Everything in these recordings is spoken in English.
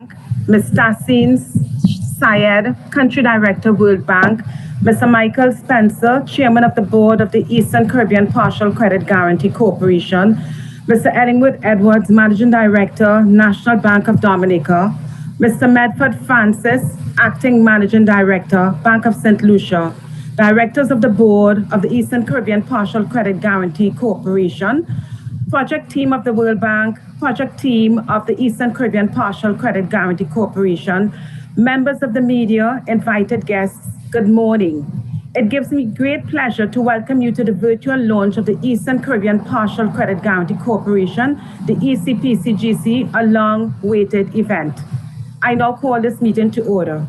Bank, Ms. Tahseen Syed, Country Director, World Bank, Mr. Michael Spencer, Chairman of the Board of the Eastern Caribbean Partial Credit Guarantee Corporation, Mr. Ellingwood Edwards, Managing Director, National Bank of Dominica, Mr. Medford Francis, Acting Managing Director, Bank of St. Lucia, Directors of the Board of the Eastern Caribbean Partial Credit Guarantee Corporation, Project Team of the World Bank, Project Team of the Eastern Caribbean Partial Credit Guarantee Corporation, members of the media, invited guests, good morning. It gives me great pleasure to welcome you to the virtual launch of the Eastern Caribbean Partial Credit Guarantee Corporation, the ECPCGC, a long-awaited event. I now call this meeting to order.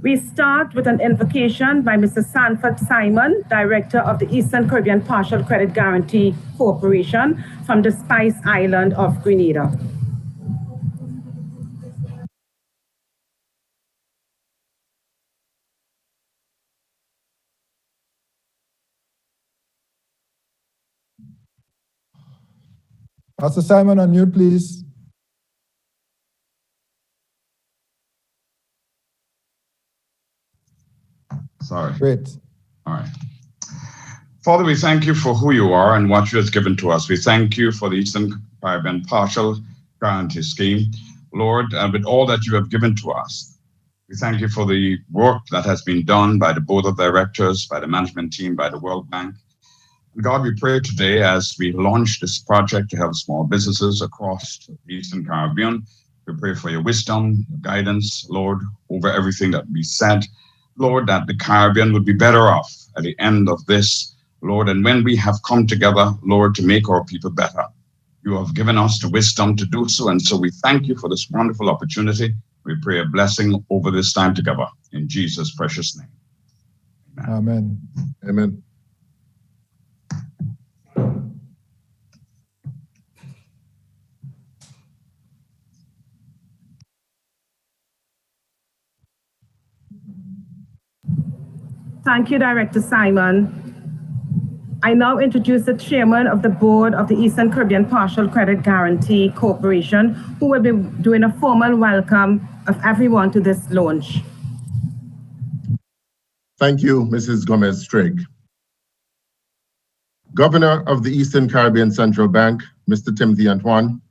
We start with an invocation by Mr. Sanford Simon, Director of the Eastern Caribbean Partial Credit Guarantee Corporation from the Spice Island of Grenada. Pastor Simon, unmute, please. Sorry. Great. All right. Father, we thank you for who you are and what you have given to us. We thank you for the Eastern Caribbean Partial Guarantee Scheme, Lord, and with all that you have given to us. We thank you for the work that has been done by the Board of Directors, by the management team, by the World Bank. And God, we pray today as we launch this project to help small businesses across the Eastern Caribbean. We pray for your wisdom, your guidance, Lord, over everything that we said. Lord, that the Caribbean would be better off at the end of this, Lord. And when we have come together, Lord, to make our people better, you have given us the wisdom to do so. And so we thank you for this wonderful opportunity. We pray a blessing over this time together in Jesus' precious name. Amen. Amen. Thank you, Director Simon. I now introduce the Chairman of the Board of the Eastern Caribbean Partial Credit Guarantee Corporation, who will be doing a formal welcome of everyone to this launch. Thank you, Mrs. Gomez-Trigg. Governor of the Eastern Caribbean Central Bank, Mr. Timothy Antoine,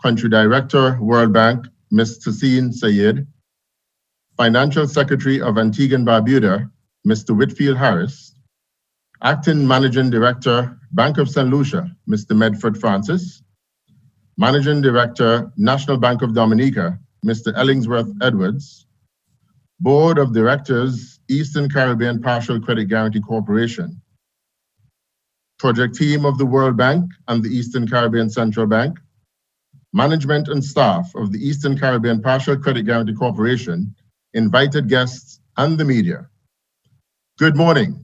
Country Director, World Bank, Ms. Tahseen Syed, Financial Secretary of Antigua and Barbuda, Mr. Whitfield Harris, Acting Managing Director, Bank of St. Lucia, Mr. Medford Francis, Managing Director, National Bank of Dominica, Mr. Ellingwood Edwards, Board of Directors, Eastern Caribbean Partial Credit Guarantee Corporation, Project Team of the World Bank and the Eastern Caribbean Central Bank, management and staff of the Eastern Caribbean Partial Credit Guarantee Corporation, invited guests, and the media. Good morning,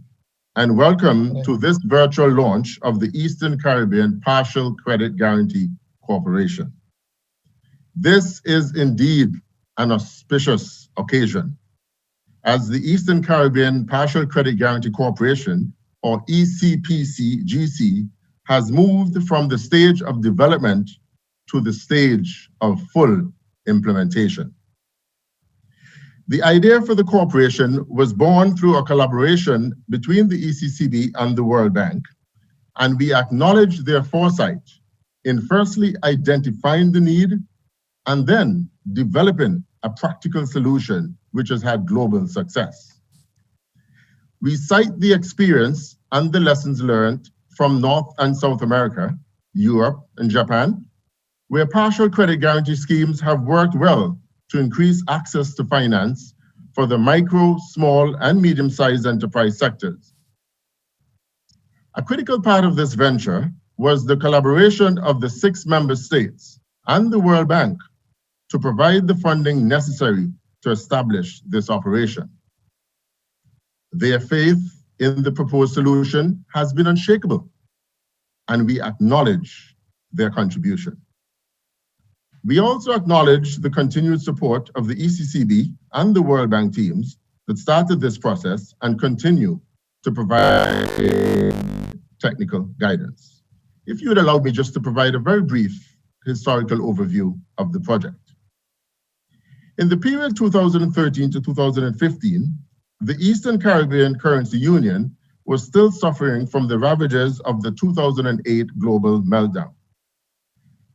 and welcome to this virtual launch of the Eastern Caribbean Partial Credit Guarantee Corporation. This is indeed an auspicious occasion, as the Eastern Caribbean Partial Credit Guarantee Corporation, or ECPCGC, has moved from the stage of development to the stage of full implementation. The idea for the corporation was born through a collaboration between the ECCB and the World Bank, and we acknowledge their foresight in firstly identifying the need and then developing a practical solution which has had global success. We cite the experience and the lessons learned from North and South America, Europe, and Japan, where partial credit guarantee schemes have worked well to increase access to finance for the micro, small, and medium-sized enterprise sectors. A critical part of this venture was the collaboration of the 6 member states and the World Bank to provide the funding necessary to establish this operation. Their faith in the proposed solution has been unshakable, and we acknowledge their contribution. We also acknowledge the continued support of the ECCB and the World Bank teams that started this process and continue to provide technical guidance. If you would allow me just to provide a very brief historical overview of the project. In the period 2013 to 2015, the Eastern Caribbean Currency Union was still suffering from the ravages of the 2008 global meltdown.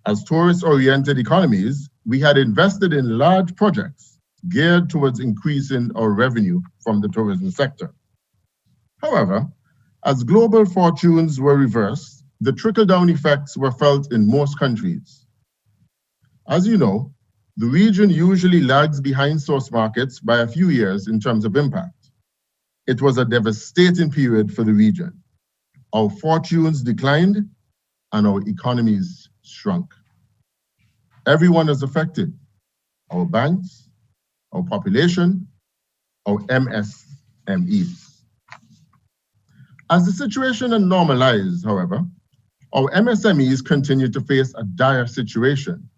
As tourist-oriented economies, we had invested in large projects geared towards increasing our revenue from the tourism sector. However, as global fortunes were reversed, the trickle-down effects were felt in most countries. As you know, the region usually lags behind source markets by a few years in terms of impact. It was a devastating period for the region. Our fortunes declined and our economies shrunk. Everyone is affected: our banks, our population, our MSMEs. As the situation normalized, however, our MSMEs continued to face a dire situation.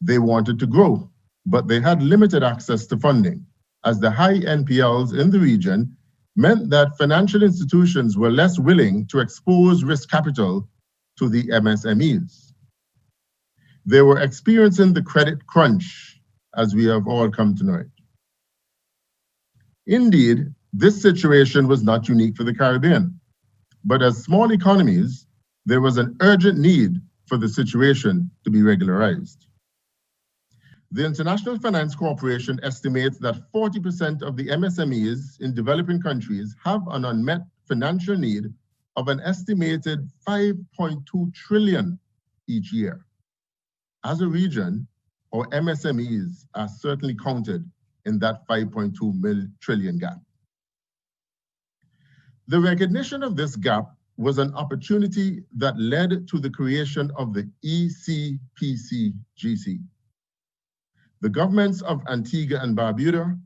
They wanted to grow, but they had limited access to funding, as the high NPLs in the region meant that financial institutions were less willing to expose risk capital to the MSMEs. They were experiencing the credit crunch, as we have all come to know it. Indeed, this situation was not unique for the Caribbean, but as small economies, there was an urgent need for the situation to be regularized. The International Finance Corporation estimates that 40% of the MSMEs in developing countries have an unmet financial need of an estimated 5.2 trillion each year. As a region, our MSMEs are certainly counted in that 5.2 trillion gap. The recognition of this gap was an opportunity that led to the creation of the Ecpcgc. The governments of Antigua and Barbuda,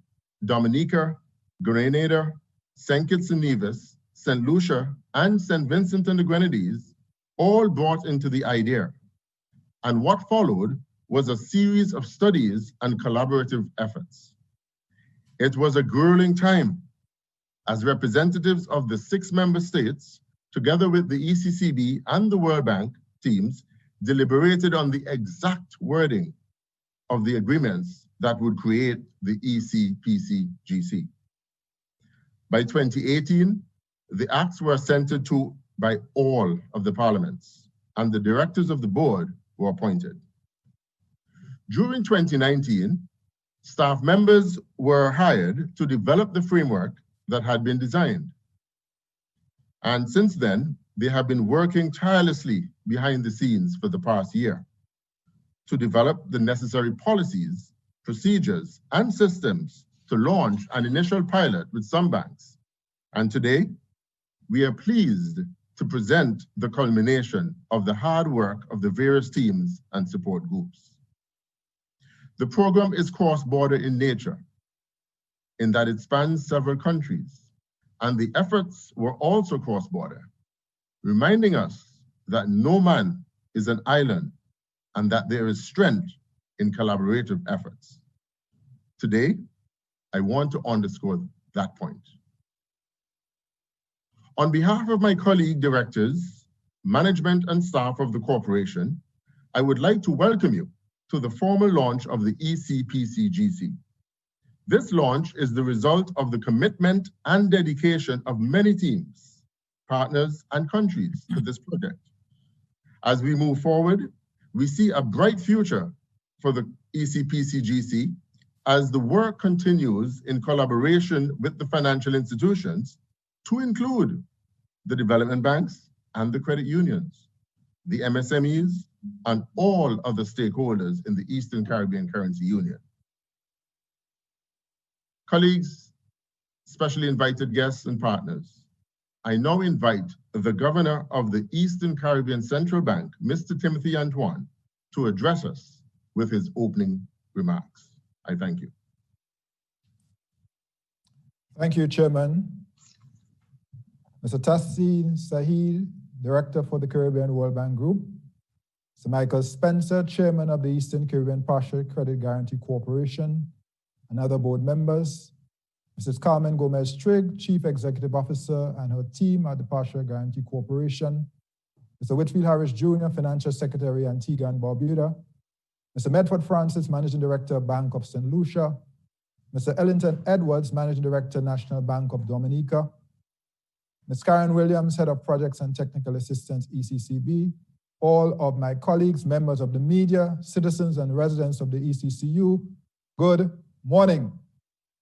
Dominica, Grenada, St. Kitts and Nevis, St. Lucia, and St. Vincent and the Grenadines all bought into the idea. And what followed was a series of studies and collaborative efforts. It was a grueling time as representatives of the 6 member states, together with the ECCB and the World Bank teams, deliberated on the exact wording of the agreements that would create the Ecpcgc. By 2018, the acts were assented to by all of the parliaments, and the directors of the board were appointed. During 2019, staff members were hired to develop the framework that had been designed. And since then, they have been working tirelessly behind the scenes for the past year to develop the necessary policies, procedures, and systems to launch an initial pilot with some banks. And today, we are pleased to present the culmination of the hard work of the various teams and support groups. The program is cross-border in nature, in that it spans several countries, and the efforts were also cross-border, reminding us that no man is an island and that there is strength in collaborative efforts. Today, I want to underscore that point. On behalf of my colleague directors, management and staff of the corporation, I would like to welcome you to the formal launch of the Ecpcgc. This launch is the result of the commitment and dedication of many teams, partners, and countries to this project. As we move forward, we see a bright future for the Ecpcgc as the work continues in collaboration with the financial institutions to include the development banks and the credit unions, the MSMEs, and all other stakeholders in the Eastern Caribbean Currency Union. Colleagues, specially invited guests and partners, I now invite the Governor of the Eastern Caribbean Central Bank, Mr. Timothy Antoine, to address us with his opening remarks. I thank you. Thank you, Chairman. Mr. Tahseen Sahil, Director for the Caribbean World Bank Group. Mr. Michael Spencer, Chairman of the Eastern Caribbean Partial Credit Guarantee Corporation, and other board members. Mrs. Carmen Gomez-Trigg, Chief Executive Officer, and her team at the Partial Guarantee Corporation. Mr. Whitfield Harris Jr., Financial Secretary, Antigua and Barbuda. Mr. Medford Francis, Managing Director, Bank of St. Lucia, Mr. Ellington Edwards, Managing Director, National Bank of Dominica, Ms. Karen Williams, Head of Projects and Technical Assistance, ECCB, all of my colleagues, members of the media, citizens and residents of the ECCU, good morning.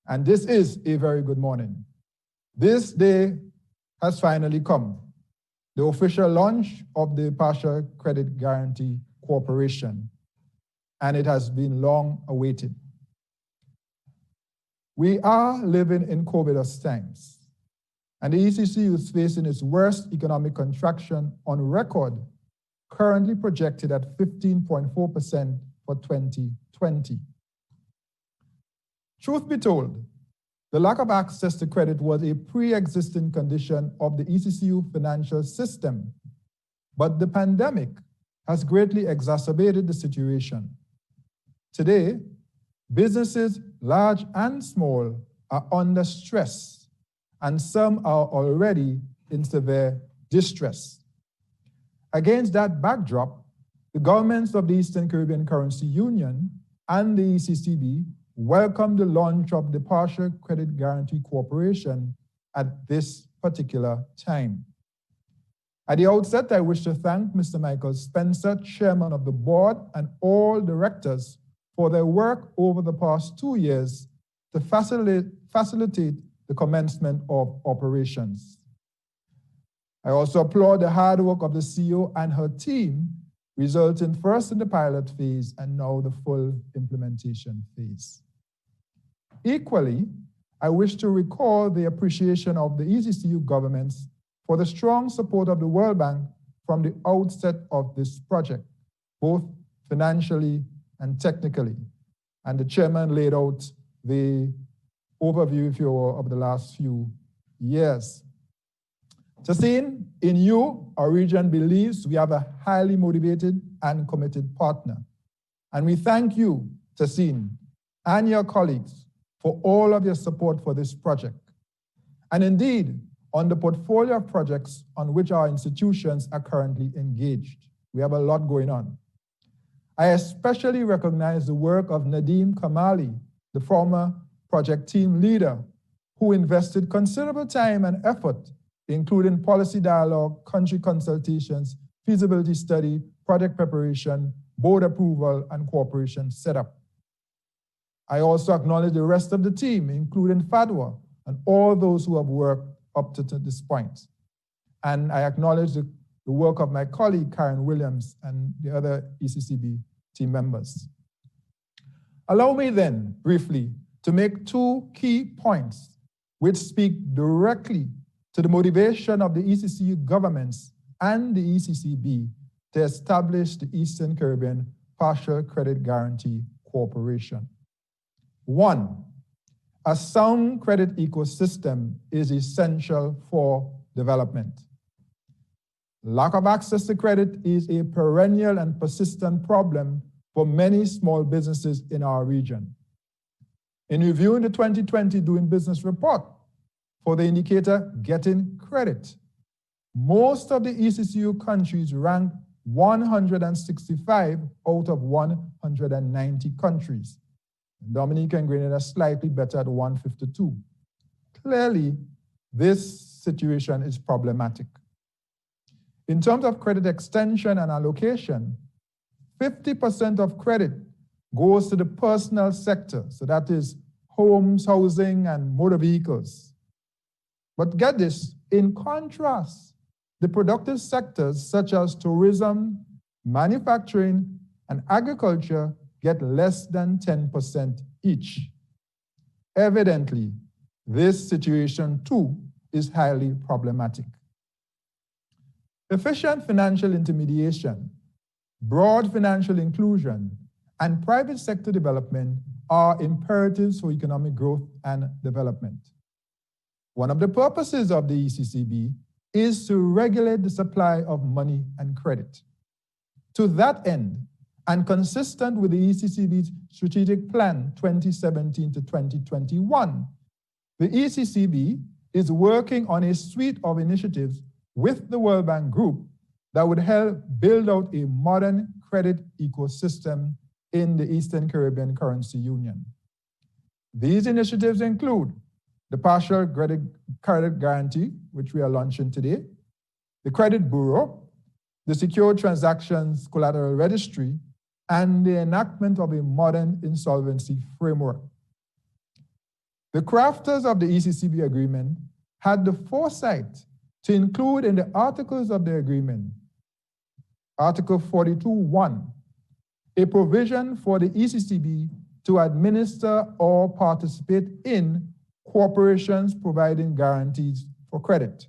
And this is a very good morning. This day has finally come, the official launch of the Partial Credit Guarantee Corporation, and it has been long awaited. We are living in COVID times, and the ECCU is facing its worst economic contraction on record, currently projected at 15.4% for 2020. Truth be told, the lack of access to credit was a pre-existing condition of the ECCU financial system, but the pandemic has greatly exacerbated the situation. Today, businesses, large and small, are under stress, and some are already in severe distress. Against that backdrop, the governments of the Eastern Caribbean Currency Union and the ECCB welcomed the launch of the Partial Credit Guarantee Corporation at this particular time. At the outset, I wish to thank Mr. Michael Spencer, Chairman of the Board, and all directors for their work over the past 2 years to facilitate the commencement of operations. I also applaud the hard work of the CEO and her team, resulting first in the pilot phase and now the full implementation phase. Equally, I wish to recall the appreciation of the ECCU governments for the strong support of the World Bank from the outset of this project, both financially and technically. And the chairman laid out the overview, if you will, of the last few years. Tahseen, in you, our region believes we have a highly motivated and committed partner. And we thank you, Tahseen, and your colleagues for all of your support for this project. And indeed, on the portfolio of projects on which our institutions are currently engaged. We have a lot going on. I especially recognize the work of Nadeem Kamali, the former project team leader, who invested considerable time and effort, including policy dialogue, country consultations, feasibility study, project preparation, board approval, and cooperation setup. I also acknowledge the rest of the team, including Fadwa, and all those who have worked up to this point. And I acknowledge the work of my colleague, Karen Williams, and the other ECCB team members. Allow me then, briefly, to make 2 key points which speak directly to the motivation of the ECCU governments and the ECCB to establish the Eastern Caribbean Partial Credit Guarantee Corporation. 1, a sound credit ecosystem is essential for development. Lack of access to credit is a perennial and persistent problem for many small businesses in our region. In reviewing the 2020 Doing Business report for the indicator Getting Credit, most of the ECCU countries rank 165 out of 190 countries. Dominica and Grenada slightly better at 152. Clearly, this situation is problematic. In terms of credit extension and allocation, 50% of credit goes to the personal sector, so that is homes, housing, and motor vehicles. But get this, in contrast, the productive sectors such as tourism, manufacturing, and agriculture get less than 10% each. Evidently, this situation too is highly problematic. Efficient financial intermediation, broad financial inclusion, and private sector development are imperatives for economic growth and development. One of the purposes of the ECCB is to regulate the supply of money and credit. To that end, and consistent with the ECCB's strategic plan 2017 to 2021, the ECCB is working on a suite of initiatives with the World Bank Group that would help build out a modern credit ecosystem in the Eastern Caribbean Currency Union. These initiatives include the partial credit guarantee, which we are launching today, the credit bureau, the secure transactions collateral registry, and the enactment of a modern insolvency framework. The crafters of the ECCB agreement had the foresight to include in the articles of the agreement, Article 42.1, a provision for the ECCB to administer or participate in corporations providing guarantees for credit.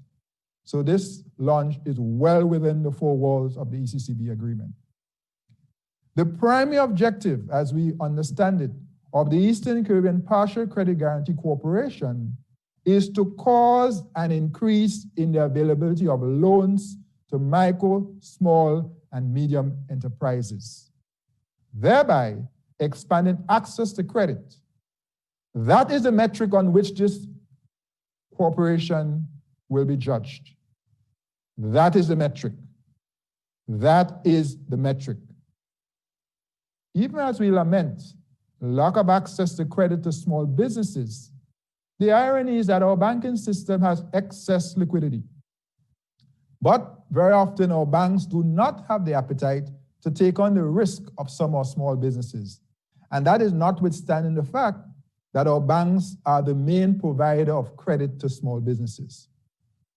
So this launch is well within the four walls of the ECCB agreement. The primary objective, as we understand it, of the Eastern Caribbean Partial Credit Guarantee Corporation is to cause an increase in the availability of loans to micro, small, and medium enterprises, thereby expanding access to credit. That is the metric on which this corporation will be judged. That is the metric. That is the metric. Even as we lament lack of access to credit to small businesses, the irony is that our banking system has excess liquidity. But very often our banks do not have the appetite to take on the risk of some of our small businesses. And that is notwithstanding the fact that our banks are the main provider of credit to small businesses.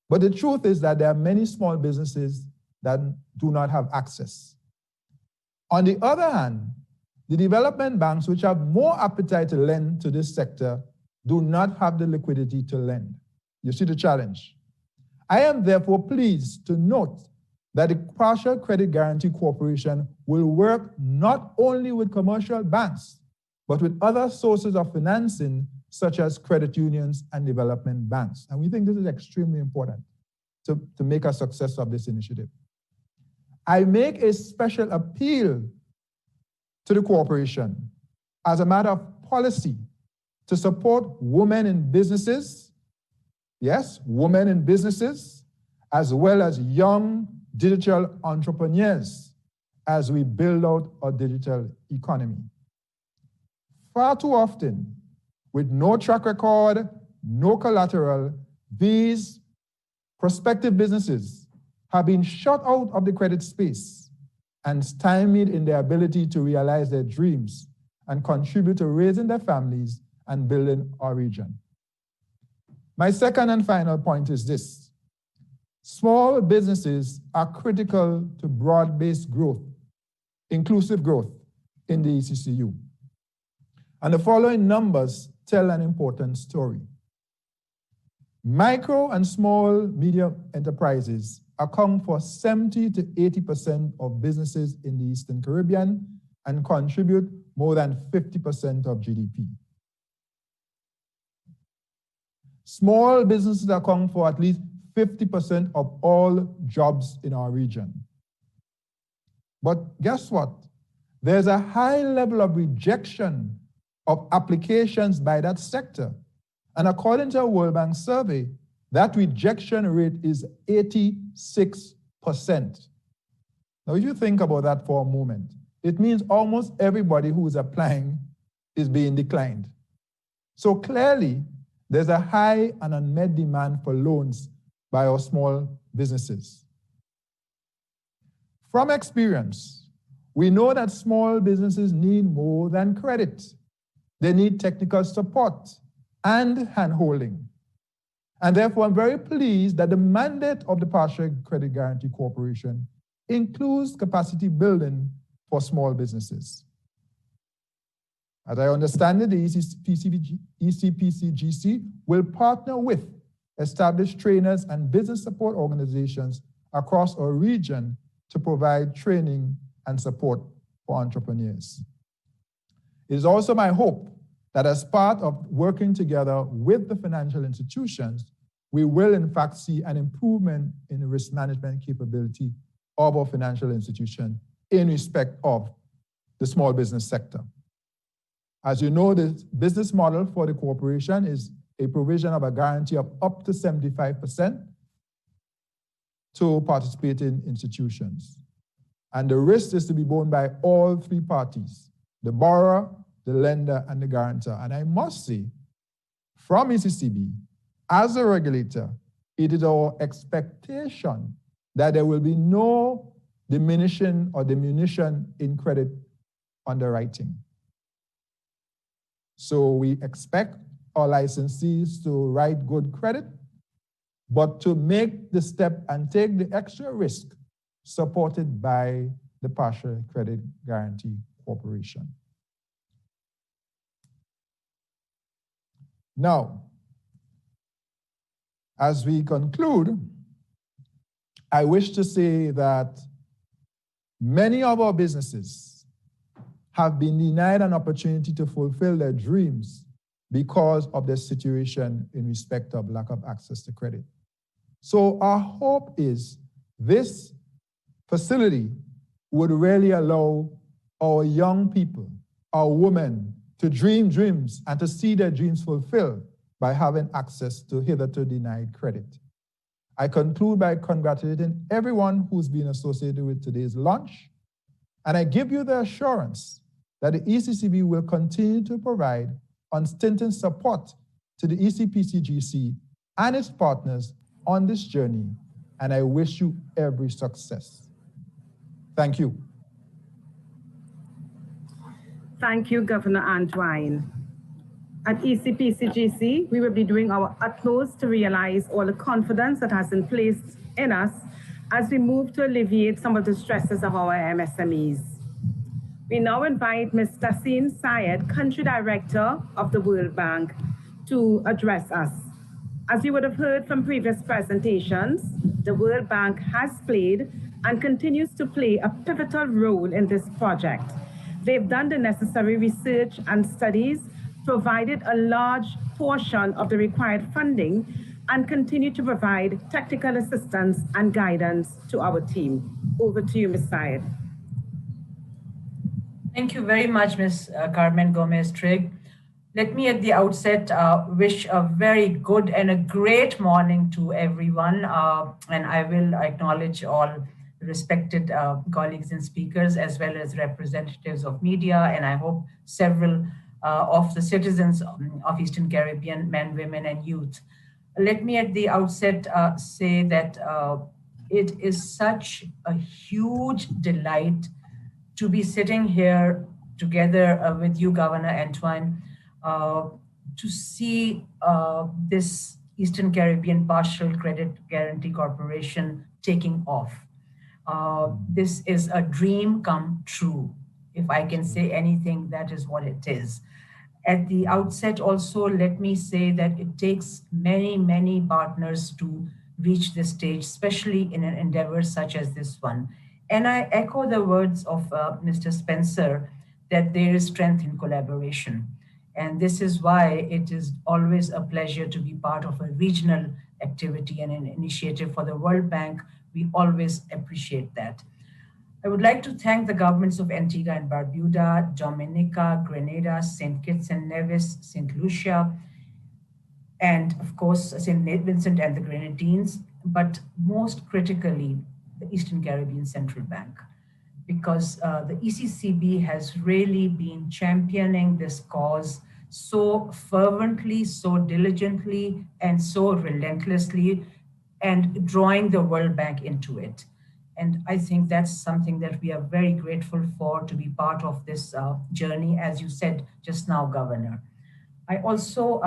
But the truth is that there are many small businesses that do not have access. On the other hand, the development banks, which have more appetite to lend to this sector, do not have the liquidity to lend. You see the challenge. I am therefore pleased to note that the Partial Credit Guarantee Corporation will work not only with commercial banks, but with other sources of financing, such as credit unions and development banks. And we think this is extremely important to make a success of this initiative. I make a special appeal to the corporation as a matter of policy to support women in businesses, yes, women in businesses, as well as young digital entrepreneurs as we build out our digital economy. Far too often, with no track record, no collateral, these prospective businesses have been shut out of the credit space and stymied in their ability to realize their dreams and contribute to raising their families and building our region. My second and final point is this: small businesses are critical to broad-based growth, inclusive growth in the ECCU. And the following numbers tell an important story. Micro and small medium enterprises account for 70 to 80% of businesses in the Eastern Caribbean and contribute more than 50% of GDP. Small businesses account for at least 50% of all jobs in our region. But guess what? There's a high level of rejection of applications by that sector. And according to a World Bank survey, that rejection rate is 86%. Now, if you think about that for a moment, it means almost everybody who is applying is being declined. So clearly, there's a high and unmet demand for loans by our small businesses. From experience, we know that small businesses need more than credit. They need technical support and hand-holding. And therefore, I'm very pleased that the mandate of the Partial Credit Guarantee Corporation includes capacity building for small businesses. As I understand it, the ECPCGC will partner with established trainers and business support organizations across our region to provide training and support for entrepreneurs. It is also my hope that as part of working together with the financial institutions, we will in fact see an improvement in the risk management capability of our financial institution in respect of the small business sector. As you know, the business model for the corporation is a provision of a guarantee of up to 75% to participating institutions. And the risk is to be borne by all three parties, the borrower, the lender, and the guarantor. And I must say, from ECCB, as a regulator, it is our expectation that there will be no diminishing or diminution in credit underwriting. So we expect our licensees to write good credit, but to make the step and take the extra risk supported by the Partial Credit Guarantee Corporation. Now, as we conclude, I wish to say that many of our businesses have been denied an opportunity to fulfill their dreams because of their situation in respect of lack of access to credit. So our hope is this facility would really allow our young people, our women, to dream dreams and to see their dreams fulfilled by having access to hitherto denied credit. I conclude by congratulating everyone who's been associated with today's launch, and I give you the assurance that the ECCB will continue to provide unstinted support to the Ecpcgc and its partners on this journey, and I wish you every success. Thank you. Thank you, Governor Antoine. At ECPCGC, we will be doing our utmost to realize all the confidence that has been placed in us as we move to alleviate some of the stresses of our MSMEs. We now invite Ms. Tahseen Syed, Country Director of the World Bank, to address us. As you would have heard from previous presentations, the World Bank has played and continues to play a pivotal role in this project. They've done the necessary research and studies, provided a large portion of the required funding, and continue to provide technical assistance and guidance to our team. Over to you, Ms. Syed. Thank you very much, Ms. Carmen Gomez-Trigg. Let me at the outset wish a very good and a great morning to everyone. And I will acknowledge all respected colleagues and speakers, as well as representatives of media, and I hope several of the citizens of Eastern Caribbean, men, women, and youth. Let me at the outset say that it is such a huge delight to be sitting here together with you, Governor Antoine, to see this Eastern Caribbean Partial Credit Guarantee Corporation taking off. This is a dream come true. If I can say anything, that is what it is. At the outset also, let me say that it takes many, many partners to reach this stage, especially in an endeavor such as this one. And I echo the words of Mr. Spencer that there is strength in collaboration. And this is why it is always a pleasure to be part of a regional activity and an initiative for the World Bank. We always appreciate that. I would like to thank the governments of Antigua and Barbuda, Dominica, Grenada, St. Kitts and Nevis, St. Lucia, and of course, St. Vincent and the Grenadines, but most critically, the Eastern Caribbean Central Bank, because the ECCB has really been championing this cause so fervently, so diligently, and so relentlessly, and drawing the World Bank into it. And I think that's something that we are very grateful for, to be part of this journey, as you said just now, Governor. I also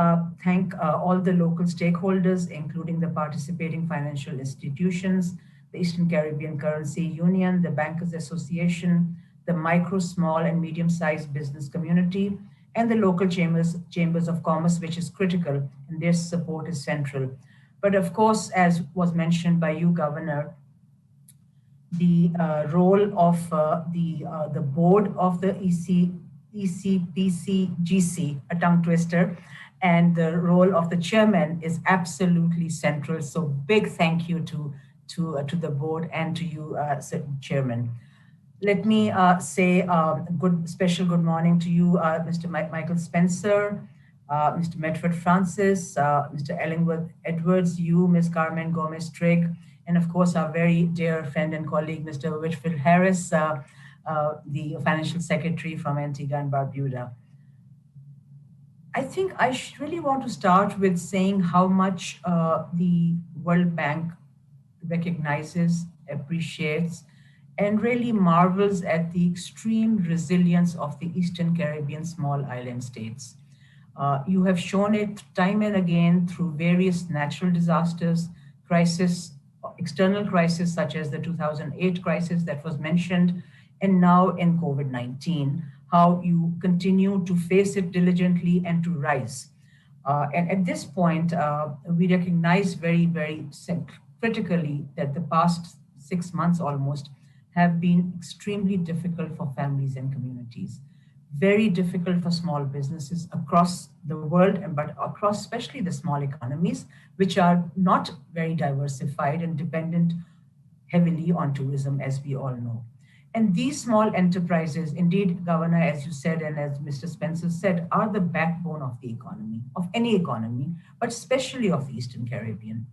thank all the local stakeholders, including the participating financial institutions, the Eastern Caribbean Currency Union, the Bankers Association, the micro, small, and medium-sized business community, and the local chambers of commerce, which is critical, and their support is central. But of course, as was mentioned by you, Governor, the role of the board of the ECPCGC, a tongue twister, and the role of the chairman is absolutely central. So big thank you to the board and to you, Chairman. Let me say special good morning to you, Mr. Michael Spencer, Mr. Medford Francis, Mr. Ellingwood Edwards, you, Ms. Carmen Gomez-Trigg, and of course, our very dear friend and colleague, Mr. Whitfield Harris, the financial secretary from Antigua and Barbuda. I think I really want to start with saying how much the World Bank recognizes, appreciates, and really marvels at the extreme resilience of the Eastern Caribbean small island states. You have shown it time and again through various natural disasters, crisis, external crises such as the 2008 crisis that was mentioned, and now in COVID-19, how you continue to face it diligently and to rise. And at this point, we recognize very critically that the past 6 months almost have been extremely difficult for families and communities, very difficult for small businesses across the world, but across especially the small economies, which are not very diversified and dependent heavily on tourism, as we all know. And these small enterprises, indeed, Governor, as you said, and as Mr. Spencer said, are the backbone of the economy, of any economy, but especially of the Eastern Caribbean.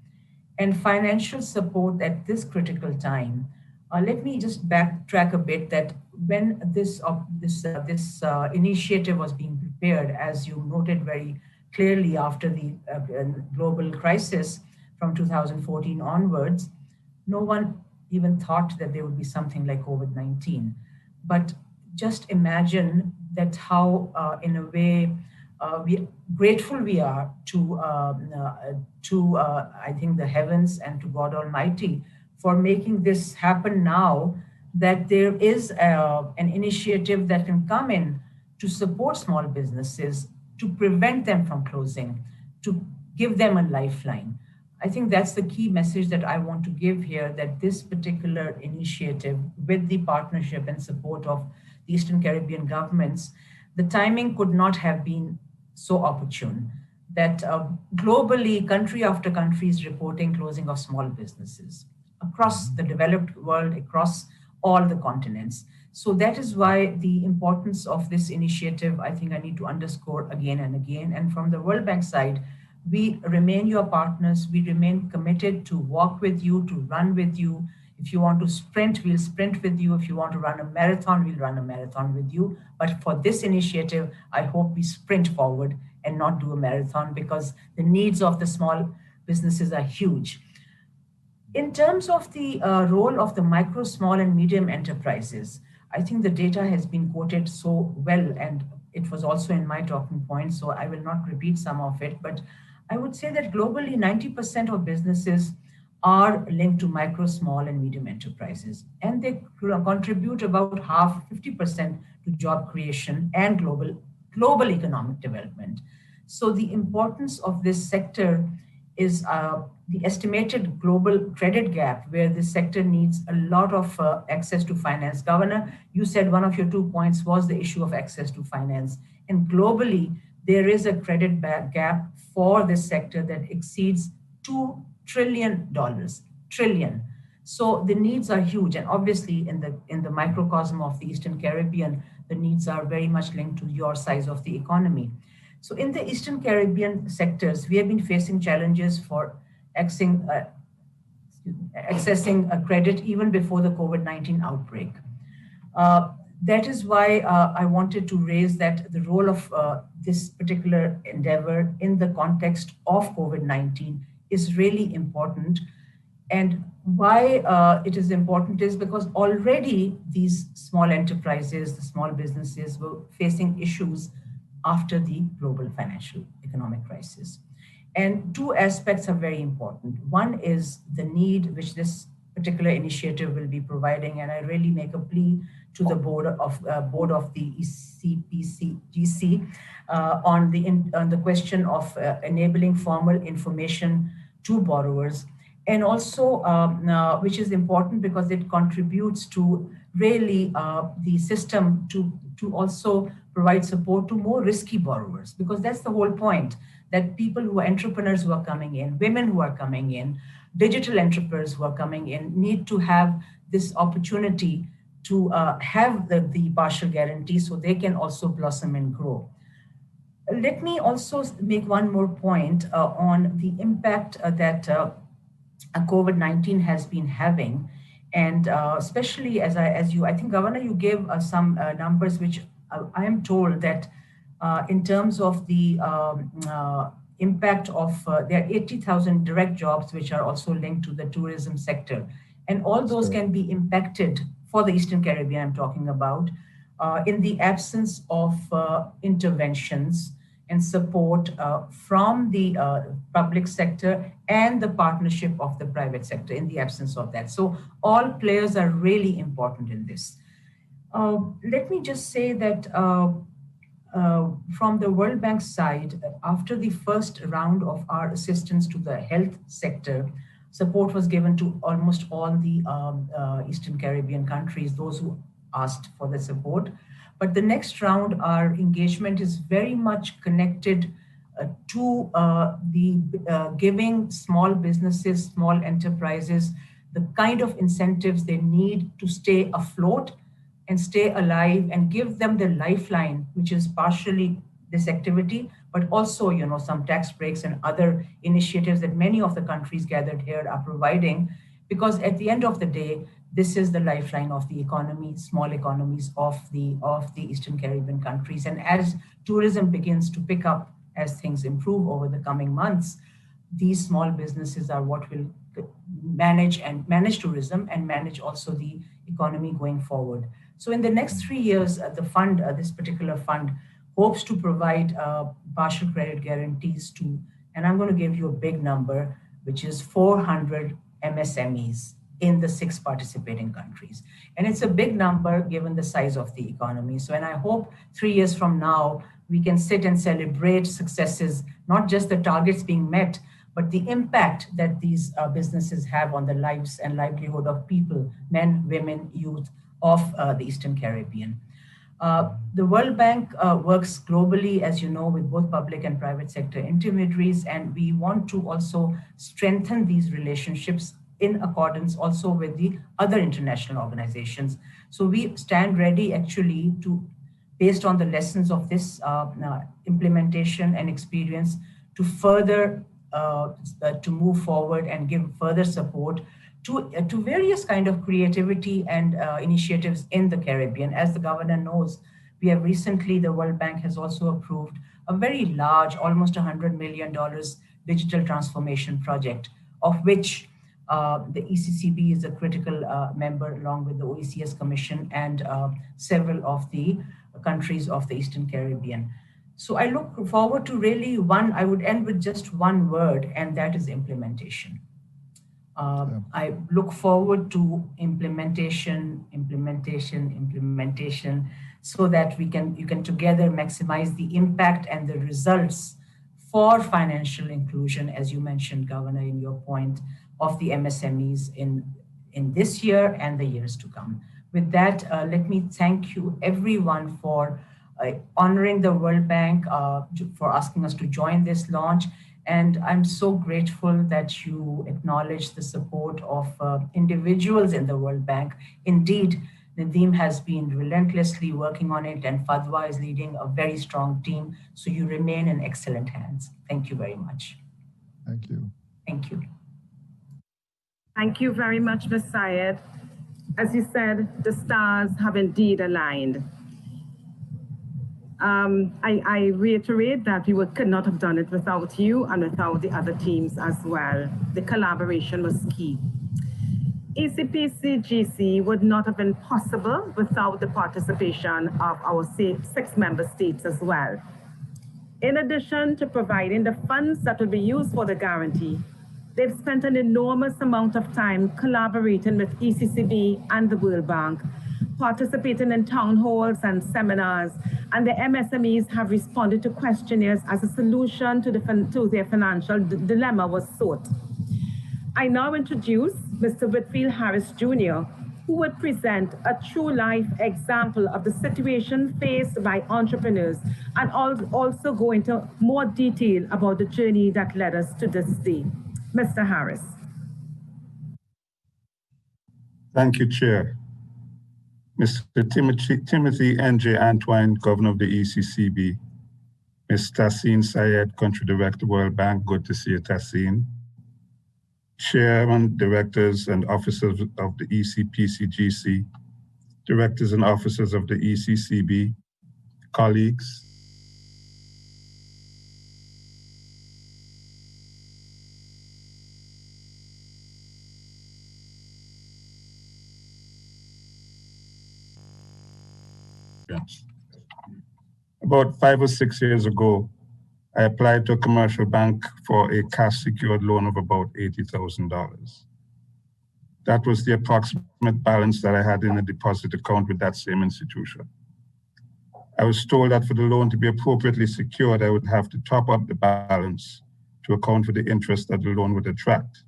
And financial support at this critical time. Let me just backtrack a bit that when this initiative was being prepared, as you noted very clearly after the global crisis from 2014 onwards, no one even thought that there would be something like COVID-19. But just imagine that how, in a way, grateful we are to I think the heavens and to God Almighty for making this happen now, that there is an initiative that can come in to support small businesses, to prevent them from closing, to give them a lifeline. I think that's the key message that I want to give here, that this particular initiative, with the partnership and support of the Eastern Caribbean governments, the timing could not have been so opportune, that globally, country after country is reporting closing of small businesses across the developed world, across all the continents. So that is why the importance of this initiative, I think I need to underscore again and again. And from the World Bank side, we remain your partners. We remain committed to walk with you, to run with you. If you want to sprint, we'll sprint with you. If you want to run a marathon, we'll run a marathon with you. But for this initiative, I hope we sprint forward and not do a marathon, because the needs of the small businesses are huge. In terms of the role of the micro, small, and medium enterprises, I think the data has been quoted so well, and it was also in my talking points, so I will not repeat some of it, but I would say that globally 90% of businesses are linked to micro, small, and medium enterprises, and they contribute about 50% to job creation and global economic development. So the importance of this sector is the estimated global credit gap, where this sector needs a lot of access to finance. Governor, you said one of your 2 points was the issue of access to finance. And globally, there is a credit gap for this sector that exceeds $2 trillion. Trillion. So the needs are huge. And obviously, in the microcosm of the Eastern Caribbean, the needs are very much linked to your size of the economy. So in the Eastern Caribbean sectors, we have been facing challenges for accessing a credit even before the COVID-19 outbreak. That is why I wanted to raise that the role of this particular endeavor in the context of COVID-19 is really important. And why it is important is because already these small enterprises, the small businesses were facing issues after the global financial economic crisis. And two aspects are very important. One is the need which this particular initiative will be providing, and I really make a plea to the board of the Ecpcgc on the question of enabling formal information to borrowers, and also which is important because it contributes to really the system to also provide support to more risky borrowers, because that's the whole point, that people who are entrepreneurs who are coming in, women who are coming in, digital entrepreneurs who are coming in need to have this opportunity to have the partial guarantee so they can also blossom and grow. Let me also make one more point on the impact that COVID-19 has been having. And especially I think Governor, you gave some numbers which I am told that in terms of the impact of, there are 80,000 direct jobs which are also linked to the tourism sector. And all those can be impacted for the Eastern Caribbean I'm talking about in the absence of interventions and support from the public sector and the partnership of the private sector in the absence of that. So all players are really important in this. Let me just say that from the World Bank side, after the first round of our assistance to the health sector, support was given to almost all the Eastern Caribbean countries, those who asked for the support. But the next round, our engagement is very much connected to the giving small businesses, small enterprises, the kind of incentives they need to stay afloat and stay alive, and give them the lifeline, which is partially this activity, but also, some tax breaks and other initiatives that many of the countries gathered here are providing. Because at the end of the day, this is the lifeline of the economy, small economies of the Eastern Caribbean countries. And as tourism begins to pick up, as things improve over the coming months, these small businesses are what will manage tourism and manage also the economy going forward. So in the next 3 years, the fund, this particular fund, hopes to provide partial credit guarantees to, and I'm going to give you a big number, which is 400 MSMEs in the 6 participating countries. And it's a big number given the size of the economy. So, and I hope 3 years from now, we can sit and celebrate successes, not just the targets being met, but the impact that these businesses have on the lives and livelihood of people, men, women, youth of the Eastern Caribbean. The World Bank works globally, as you know, with both public and private sector intermediaries, and we want to also strengthen these relationships in accordance also with the other international organizations. So we stand ready actually to, based on the lessons of this implementation and experience, to further to move forward and give further support to various kind of creativity and initiatives in the Caribbean. As the governor knows, we have recently, the World Bank has also approved a very large, almost $100 million digital transformation project, of which the ECCB is a critical member, along with the OECS Commission and several of the countries of the Eastern Caribbean. So I look forward to really I would end with just one word, and that is implementation. I look forward to implementation, so that you can together maximize the impact and the results for financial inclusion, as you mentioned, Governor, in your point, of the MSMEs in this year and the years to come. With that, let me thank you everyone for honoring the World Bank, for asking us to join this launch. And I'm so grateful that you acknowledge the support of individuals in the World Bank. Indeed, Nadeem has been relentlessly working on it, and Fadwa is leading a very strong team. So you remain in excellent hands. Thank you very much. Thank you. Thank you. Thank you very much, Ms. Syed. As you said, the stars have indeed aligned. I reiterate that we could not have done it without you and without the other teams as well. The collaboration was key. Ecpcgc would not have been possible without the participation of our 6 member states as well. In addition to providing the funds that will be used for the guarantee, they've spent an enormous amount of time collaborating with ECCB and the World Bank, participating in town halls and seminars, and the MSMEs have responded to questionnaires as a solution to their financial dilemma was sought. I now introduce Mr. Whitfield Harris Jr., who would present a true life example of the situation faced by entrepreneurs and also go into more detail about the journey that led us to this day. Mr. Harris. Thank you, Chair. Mr. Timothy N.J. Antoine, Governor of the ECCB. Ms. Tahseen Syed, Country Director, World Bank. Good to see you, Tahseen. chairman, directors, and officers of the Ecpcgc, directors and officers of the ECCB, colleagues, about 5 or 6 years ago, I applied to a commercial bank for a cash secured loan of about $80,000. That was the approximate balance that I had in a deposit account with that same institution. I was told that for the loan to be appropriately secured, I would have to top up the balance to account for the interest that the loan would attract.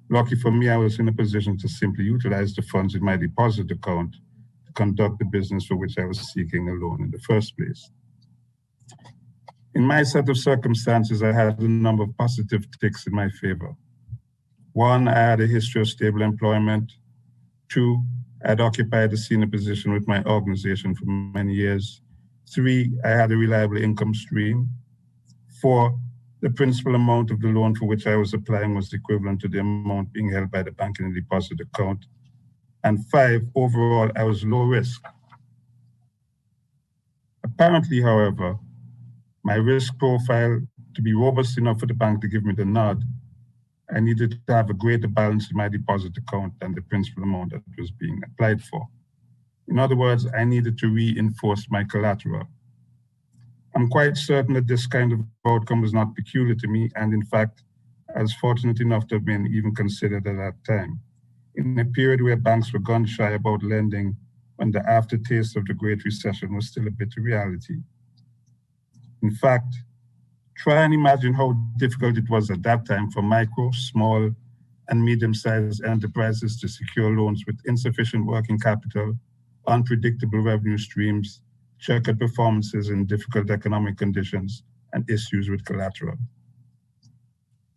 Lucky for me, I was in a position to simply utilize the funds in my deposit account to conduct the business for which I was seeking a loan in the first place. In my set of circumstances, I had a number of positive ticks in my favor. 1, I had a history of stable employment. 2, I had occupied a senior position with my organization for many years. 3, I had a reliable income stream. 4, the principal amount of the loan for which I was applying was equivalent to the amount being held by the bank in a deposit account. And 5, overall, I was low risk. Apparently, however, my risk profile, to be robust enough for the bank to give me the nod, I needed to have a greater balance in my deposit account than the principal amount that was being applied for. In other words, I needed to reinforce my collateral. I'm quite certain that this kind of outcome was not peculiar to me, and in fact, I was fortunate enough to have been even considered at that time. In a period where banks were gun shy about lending, when the aftertaste of the Great Recession was still a bitter reality. In fact, try and imagine how difficult it was at that time for micro, small, and medium-sized enterprises to secure loans with insufficient working capital, unpredictable revenue streams, checkered performances in difficult economic conditions, and issues with collateral.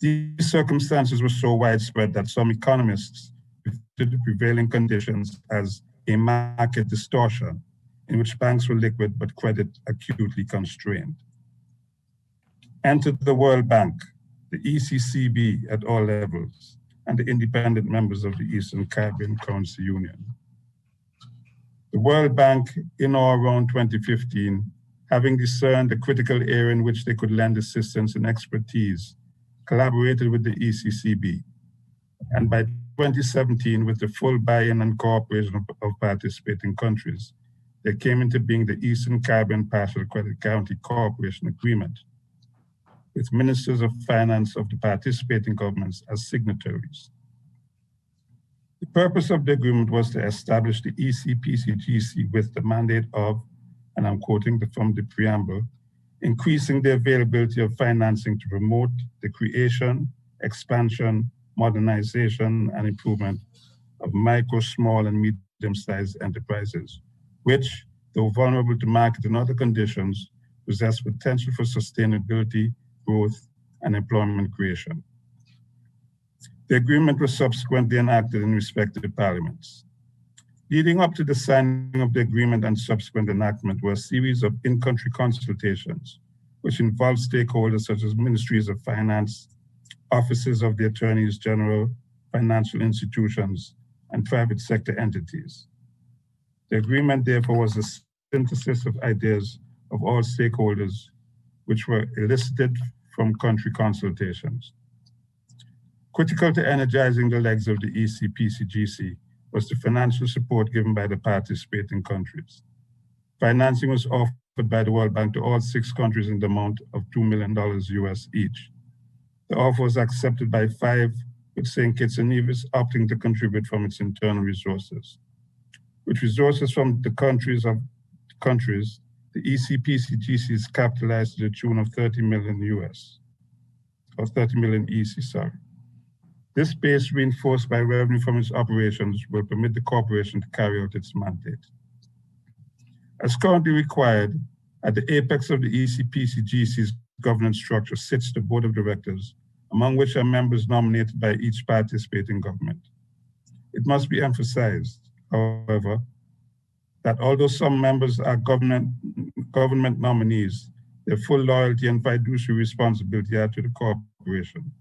These circumstances were so widespread that some economists referred to the prevailing conditions as a market distortion, in which banks were liquid but credit acutely constrained. Entered the World Bank, the ECCB at all levels, and the independent members of the Eastern Caribbean Currency Union. The World Bank, in or around 2015, having discerned the critical area in which they could lend assistance and expertise, collaborated with the ECCB. And by 2017, with the full buy-in and cooperation of participating countries, they came into being the Eastern Caribbean Partial Credit Guarantee Cooperation Agreement, with ministers of finance of the participating governments as signatories. The purpose of the agreement was to establish the Ecpcgc with the mandate of, and I'm quoting from the preamble, increasing the availability of financing to promote the creation, expansion, modernization, and improvement of micro, small, and medium-sized enterprises, which, though vulnerable to market and other conditions, possess potential for sustainability, growth, and employment creation. The agreement was subsequently enacted in respective parliaments. Leading up to the signing of the agreement and subsequent enactment were a series of in-country consultations, which involved stakeholders such as ministries of finance, offices of the attorneys general, financial institutions, and private sector entities. The agreement, therefore, was a synthesis of ideas of all stakeholders, which were elicited from country consultations. Critical to energizing the legs of the Ecpcgc was the financial support given by the participating countries. Financing was offered by the World Bank to all 6 countries in the amount of $2 million US each. The offer was accepted by 5, with St. Kitts and Nevis opting to contribute from its internal resources. With resources from the countries, the Ecpcgc is capitalized to the tune of 30 million US, or 30 million EC, sorry. This base, reinforced by revenue from its operations, will permit the corporation to carry out its mandate. As currently required, at the apex of the Ecpcgc's governance structure sits the board of directors, among which are members nominated by each participating government. It must be emphasized, however, that although some members are government nominees, their full loyalty and fiduciary responsibility are to the corporation.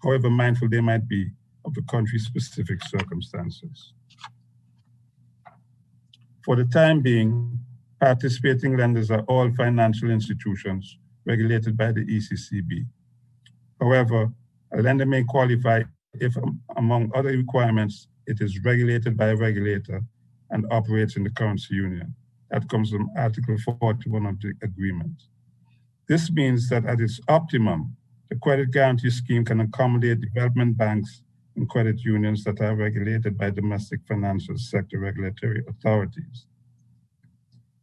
however mindful they might be of the country's specific circumstances. For the time being, participating lenders are all financial institutions regulated by the ECCB. However, a lender may qualify if, among other requirements, it is regulated by a regulator and operates in the currency union. That comes from Article 41 of the agreement. This means that at its optimum, the credit guarantee scheme can accommodate development banks and credit unions that are regulated by domestic financial sector regulatory authorities.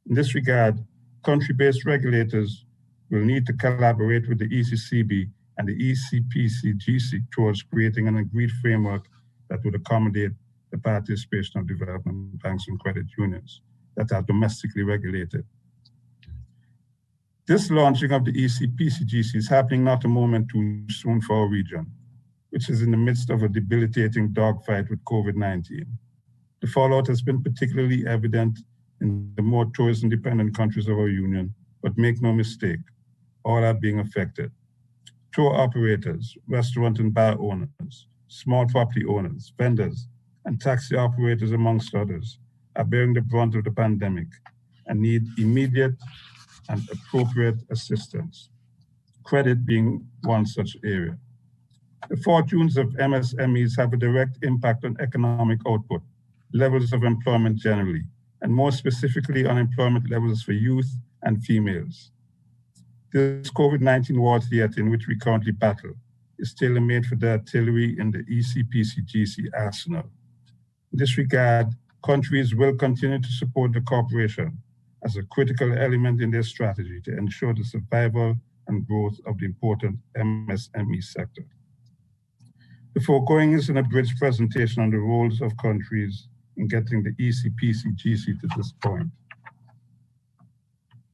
In this regard, country-based regulators will need to collaborate with the ECCB and the Ecpcgc towards creating an agreed framework that would accommodate the participation of development banks and credit unions that are domestically regulated. This launching of the ECPCGC is happening not a moment too soon for our region, which is in the midst of a debilitating dogfight with COVID-19. The fallout has been particularly evident in the more tourism-dependent countries of our union, but make no mistake, all are being affected. Tour operators, restaurant and bar owners, small property owners, vendors, and taxi operators, amongst others, are bearing the brunt of the pandemic and need immediate and appropriate assistance, credit being one such area. The fortunes of MSMEs have a direct impact on economic output, levels of employment generally, and more specifically on employment levels for youth and females. This COVID-19 war theater in which we currently battle is tailor-made for the artillery in the ECPCGC arsenal. In this regard, countries will continue to support the corporation as a critical element in their strategy to ensure the survival and growth of the important MSME sector. The foregoing is an abridged presentation on the roles of countries in getting the ECPCGC to this point.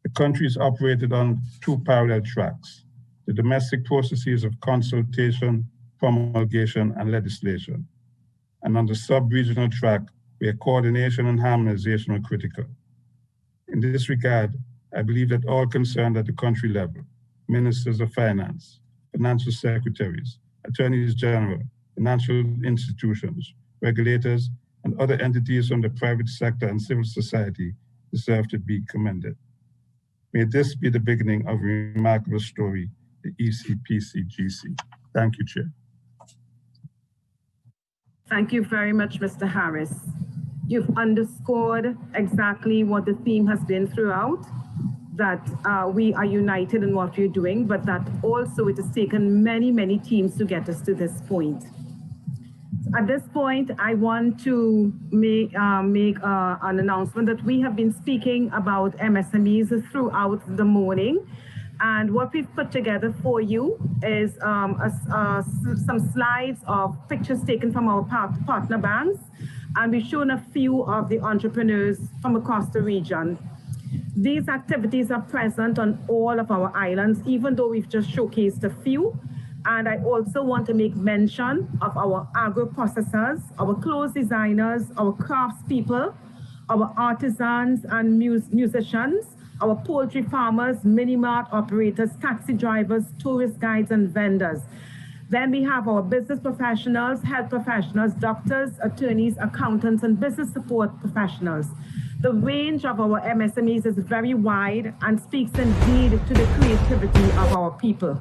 The countries operated on two parallel tracks: the domestic processes of consultation, promulgation, and legislation, and on the sub-regional track, where coordination and harmonization are critical. In this regard, I believe that all concerned at the country level, ministers of finance, financial secretaries, attorneys general, financial institutions, regulators, and other entities from the private sector and civil society deserve to be commended. May this be the beginning of a remarkable story, the ECPCGC. Thank you, Chair. Thank you very much, Mr. Harris. You've underscored exactly what the theme has been throughout, that we are united in what we're doing, but that also it has taken many, many teams to get us to this point. At this point, I want to make an announcement that we have been speaking about MSMEs throughout the morning. And what we've put together for you is some slides of pictures taken from our partner banks. And we've shown a few of the entrepreneurs from across the region. These activities are present on all of our islands, even though we've just showcased a few. And I also want to make mention of our agro-processors, our clothes designers, our craftspeople, our artisans and musicians, our poultry farmers, mini-mart operators, taxi drivers, tourist guides, and vendors. Then we have our business professionals, health professionals, doctors, attorneys, accountants, and business support professionals. The range of our MSMEs is very wide and speaks indeed to the creativity of our people.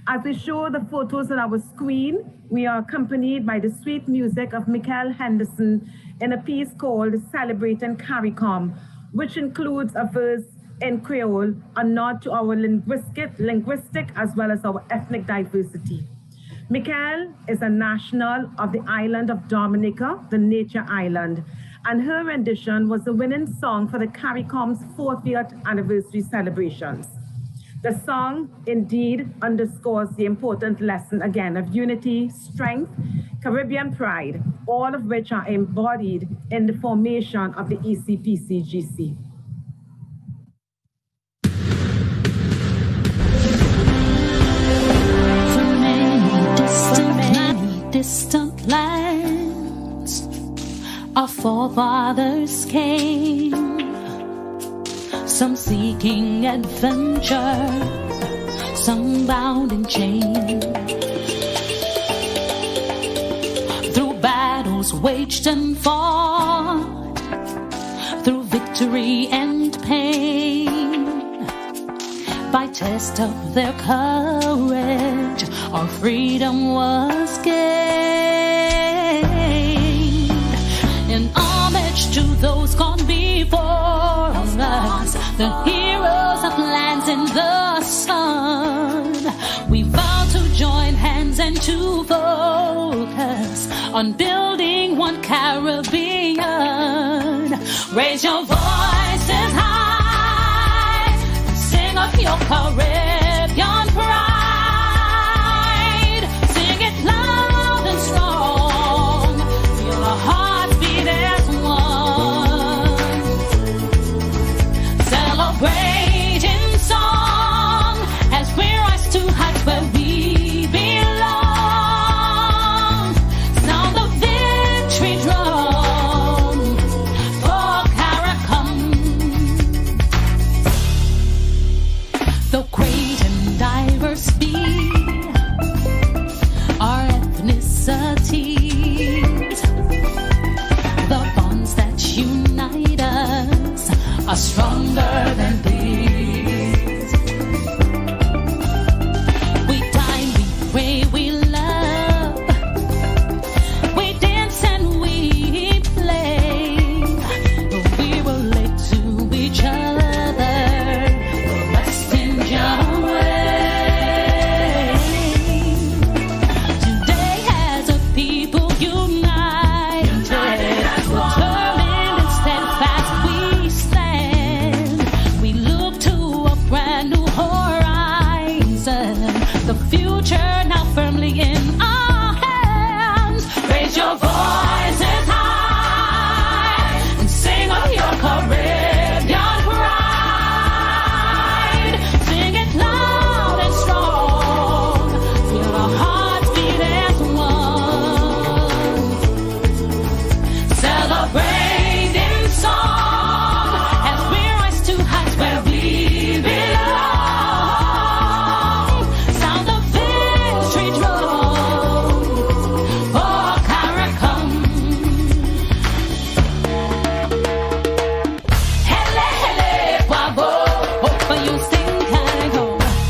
As we show the photos on our screen, we are accompanied by the sweet music of Michael Henderson in a piece called Celebrating CARICOM, which includes a verse in Creole, a nod to our linguistic as well as our ethnic diversity. Michael is a national of the island of Dominica, the nature island, and her rendition was the winning song for the CARICOM's 40th anniversary celebrations. The song indeed underscores the important lesson again of unity, strength, Caribbean pride, all of which are embodied in the formation of the ECPCGC. Distant lands, our forefathers came, some seeking adventure, some bound in chains. waged and fought through victory and pain. By test of their courage, our freedom was gained. In homage to those gone before us, the heroes of lands in the sun, we vow to join hands and to focus on building one Caribbean. Raise your voices high, sing of your Caribbean pride. Sing it loud and strong, feel our hearts beat as one. Celebrate in song as we rise to heights where we belong. Sound the victory drum for Caracom. Though great and diverse be our ethnicities, the bonds that unite us are stronger than these. We dine, we pray, we love, we dance and we play. We relate to each other the West Indian way. Today as a people united, determined and steadfast we stand. We look to a brand new horizon, the future now firmly in our hands. Raise your voices high and sing of your Caribbean pride. Sing it loud and strong, feel our hearts beat as one. Celebrate in song as we rise to heights where we belong. Sound the victory drum for Caracom. Hele, hele, bravo. Open you sing Calico.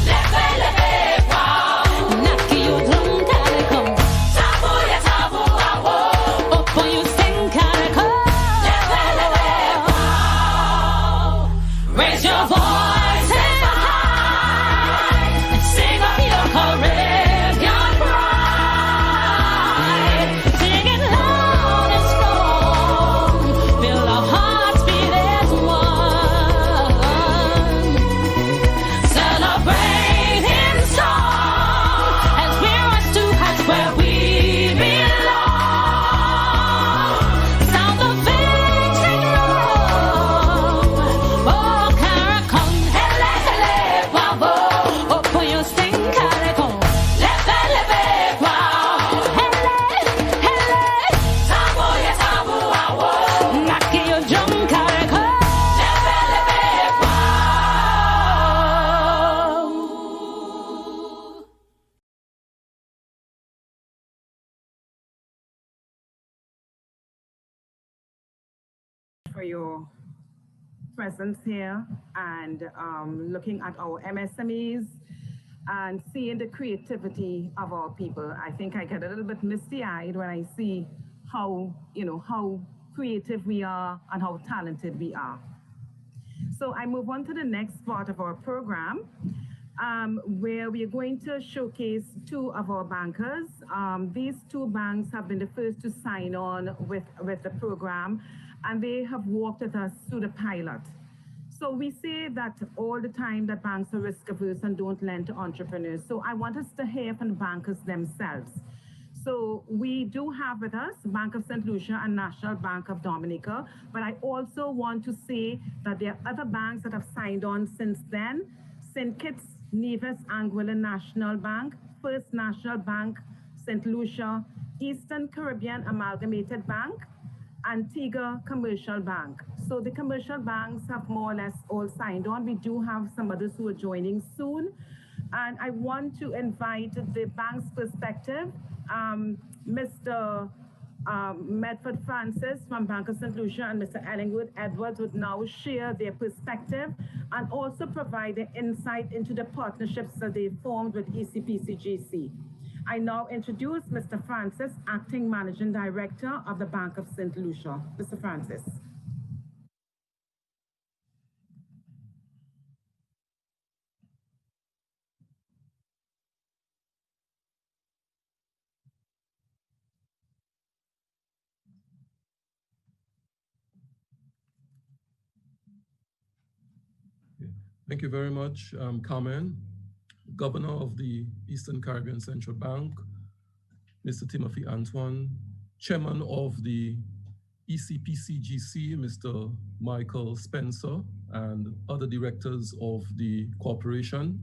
Leve, leve, wow. Naki you drum Calico. Tabu ya tabu awo. Open you sing Calico. Leve, leve, wow. Raise your voices high and sing of your Caribbean pride. Sing it loud and strong, feel our hearts beat as one. Celebrate in song as we rise to heights where we belong. Sound the victory drum for Caracom. Hele, hele, bravo. Open your sing Calico. Leve, leve, wow. Hele, hele. Tabu ya tabu awo. Naki your drum Calico. Leve, leve, wow. For your presence here and looking at our MSMEs and seeing the creativity of our people. I think I get a little bit misty-eyed when I see how creative we are and how talented we are. So I move on to the next part of our program, where we are going to showcase two of our bankers. These two banks have been the first to sign on with the program, and they have walked with us through the pilot. So we say that all the time that banks are risk averse and don't lend to entrepreneurs. So I want us to hear from the bankers themselves. So we do have with us Bank of St. Lucia and National Bank of Dominica, but I also want to say that there are other banks that have signed on since then. St. Kitts, Nevis, Anguilla National Bank, First National Bank, St. Lucia, Eastern Caribbean Amalgamated Bank, Antigua Commercial Bank. So the commercial banks have more or less all signed on. We do have some others who are joining soon. And I want to invite the bank's perspective, Mr. Medford Francis from Bank of St. Lucia and Mr. Ellingwood Edwards would now share their perspective and also provide an insight into the partnerships that they formed with Ecpcgc. I now introduce Mr. Francis, Acting Managing Director of the Bank of St. Lucia. Mr. Francis. Thank you very much, Carmen, Governor of the Eastern Caribbean Central Bank, Mr. Timothy Antoine, Chairman of the ECPCGC, Mr. Michael Spencer, and other directors of the corporation,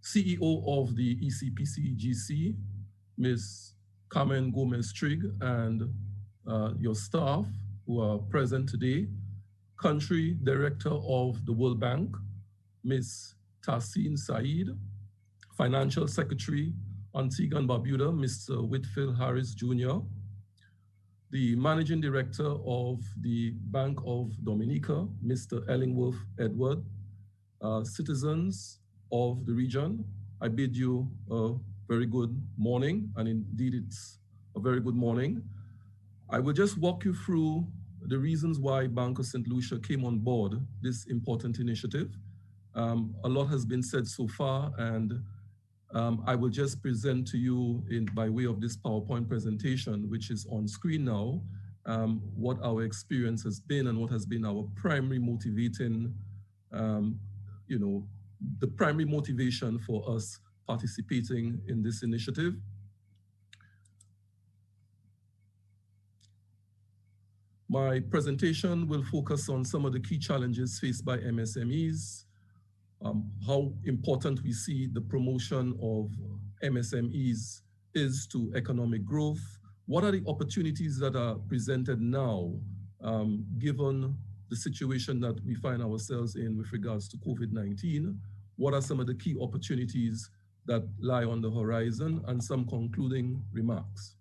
CEO of the ECPCGC, Ms. Carmen Gomez-Trigg, and your staff who are present today, Country Director of the World Bank, Ms. Tahseen Saeed, Financial Secretary, Antigua and Barbuda, Mr. Whitfield Harris Jr., the Managing Director of the Bank of Dominica, Mr. Ellingwood Edward, citizens of the region, I bid you a very good morning, and indeed it's a very good morning. I will just walk you through the reasons why Bank of St. Lucia came on board this important initiative. A lot has been said so far, and I will just present to you by way of this PowerPoint presentation, which is on screen now, what our experience has been and what has been our primary motivating, the primary motivation for us participating in this initiative. My presentation will focus on some of the key challenges faced by MSMEs, how important we see the promotion of MSMEs is to economic growth, what are the opportunities that are presented now, given the situation that we find ourselves in with regards to COVID-19, what are some of the key opportunities that lie on the horizon, and some concluding remarks.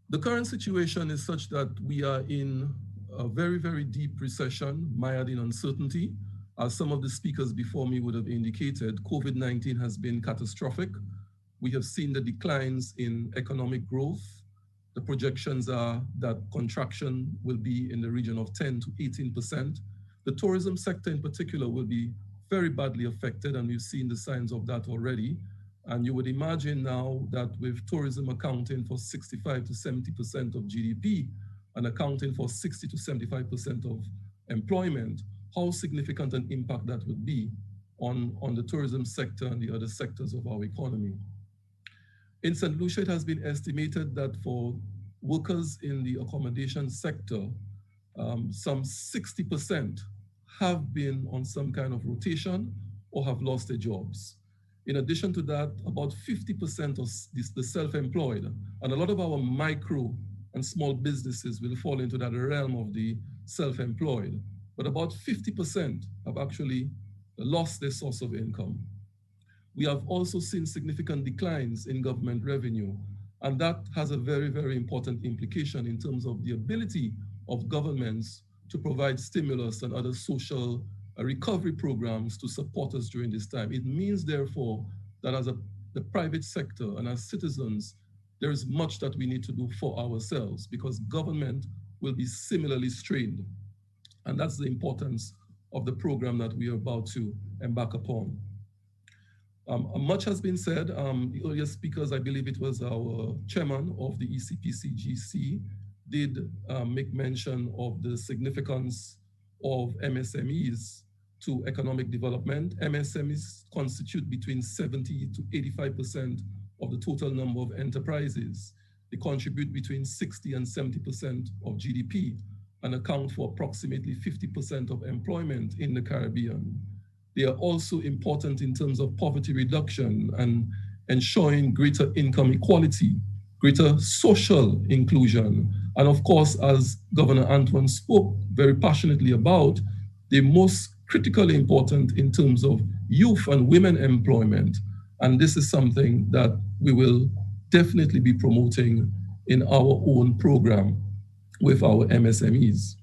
The current situation is such that we are in a very, very deep recession, mired in uncertainty. As some of the speakers before me would have indicated, COVID-19 has been catastrophic. We have seen the declines in economic growth. The projections are that contraction will be in the region of 10 to 18%. The tourism sector in particular will be very badly affected, and we've seen the signs of that already. And you would imagine now that with tourism accounting for 65 to 70% of GDP and accounting for 60 to 75% of employment, how significant an impact that would be on the tourism sector and the other sectors of our economy. In St. Lucia, it has been estimated that for workers in the accommodation sector, some 60% have been on some kind of rotation or have lost their jobs. In addition to that, about 50% of the self-employed, and a lot of our micro and small businesses will fall into that realm of the self-employed, but about 50% have actually lost their source of income. We have also seen significant declines in government revenue, and that has a very, very important implication in terms of the ability of governments to provide stimulus and other social recovery programs to support us during this time. It means, therefore, that as the private sector and as citizens, there is much that we need to do for ourselves because government will be similarly strained. And that's the importance of the program that we are about to embark upon. Much has been said. The earlier speakers, I believe it was our chairman of the ECPCGC, did make mention of the significance of MSMEs to economic development. MSMEs constitute between 70 to 85% of the total number of enterprises. They contribute between 60 and 70% of GDP and account for approximately 50% of employment in the Caribbean. They are also important in terms of poverty reduction and ensuring greater income equality, greater social inclusion, and of course, as Governor Antoine spoke very passionately about, the most critically important in terms of youth and women employment. And this is something that we will definitely be promoting in our own program with our MSMEs.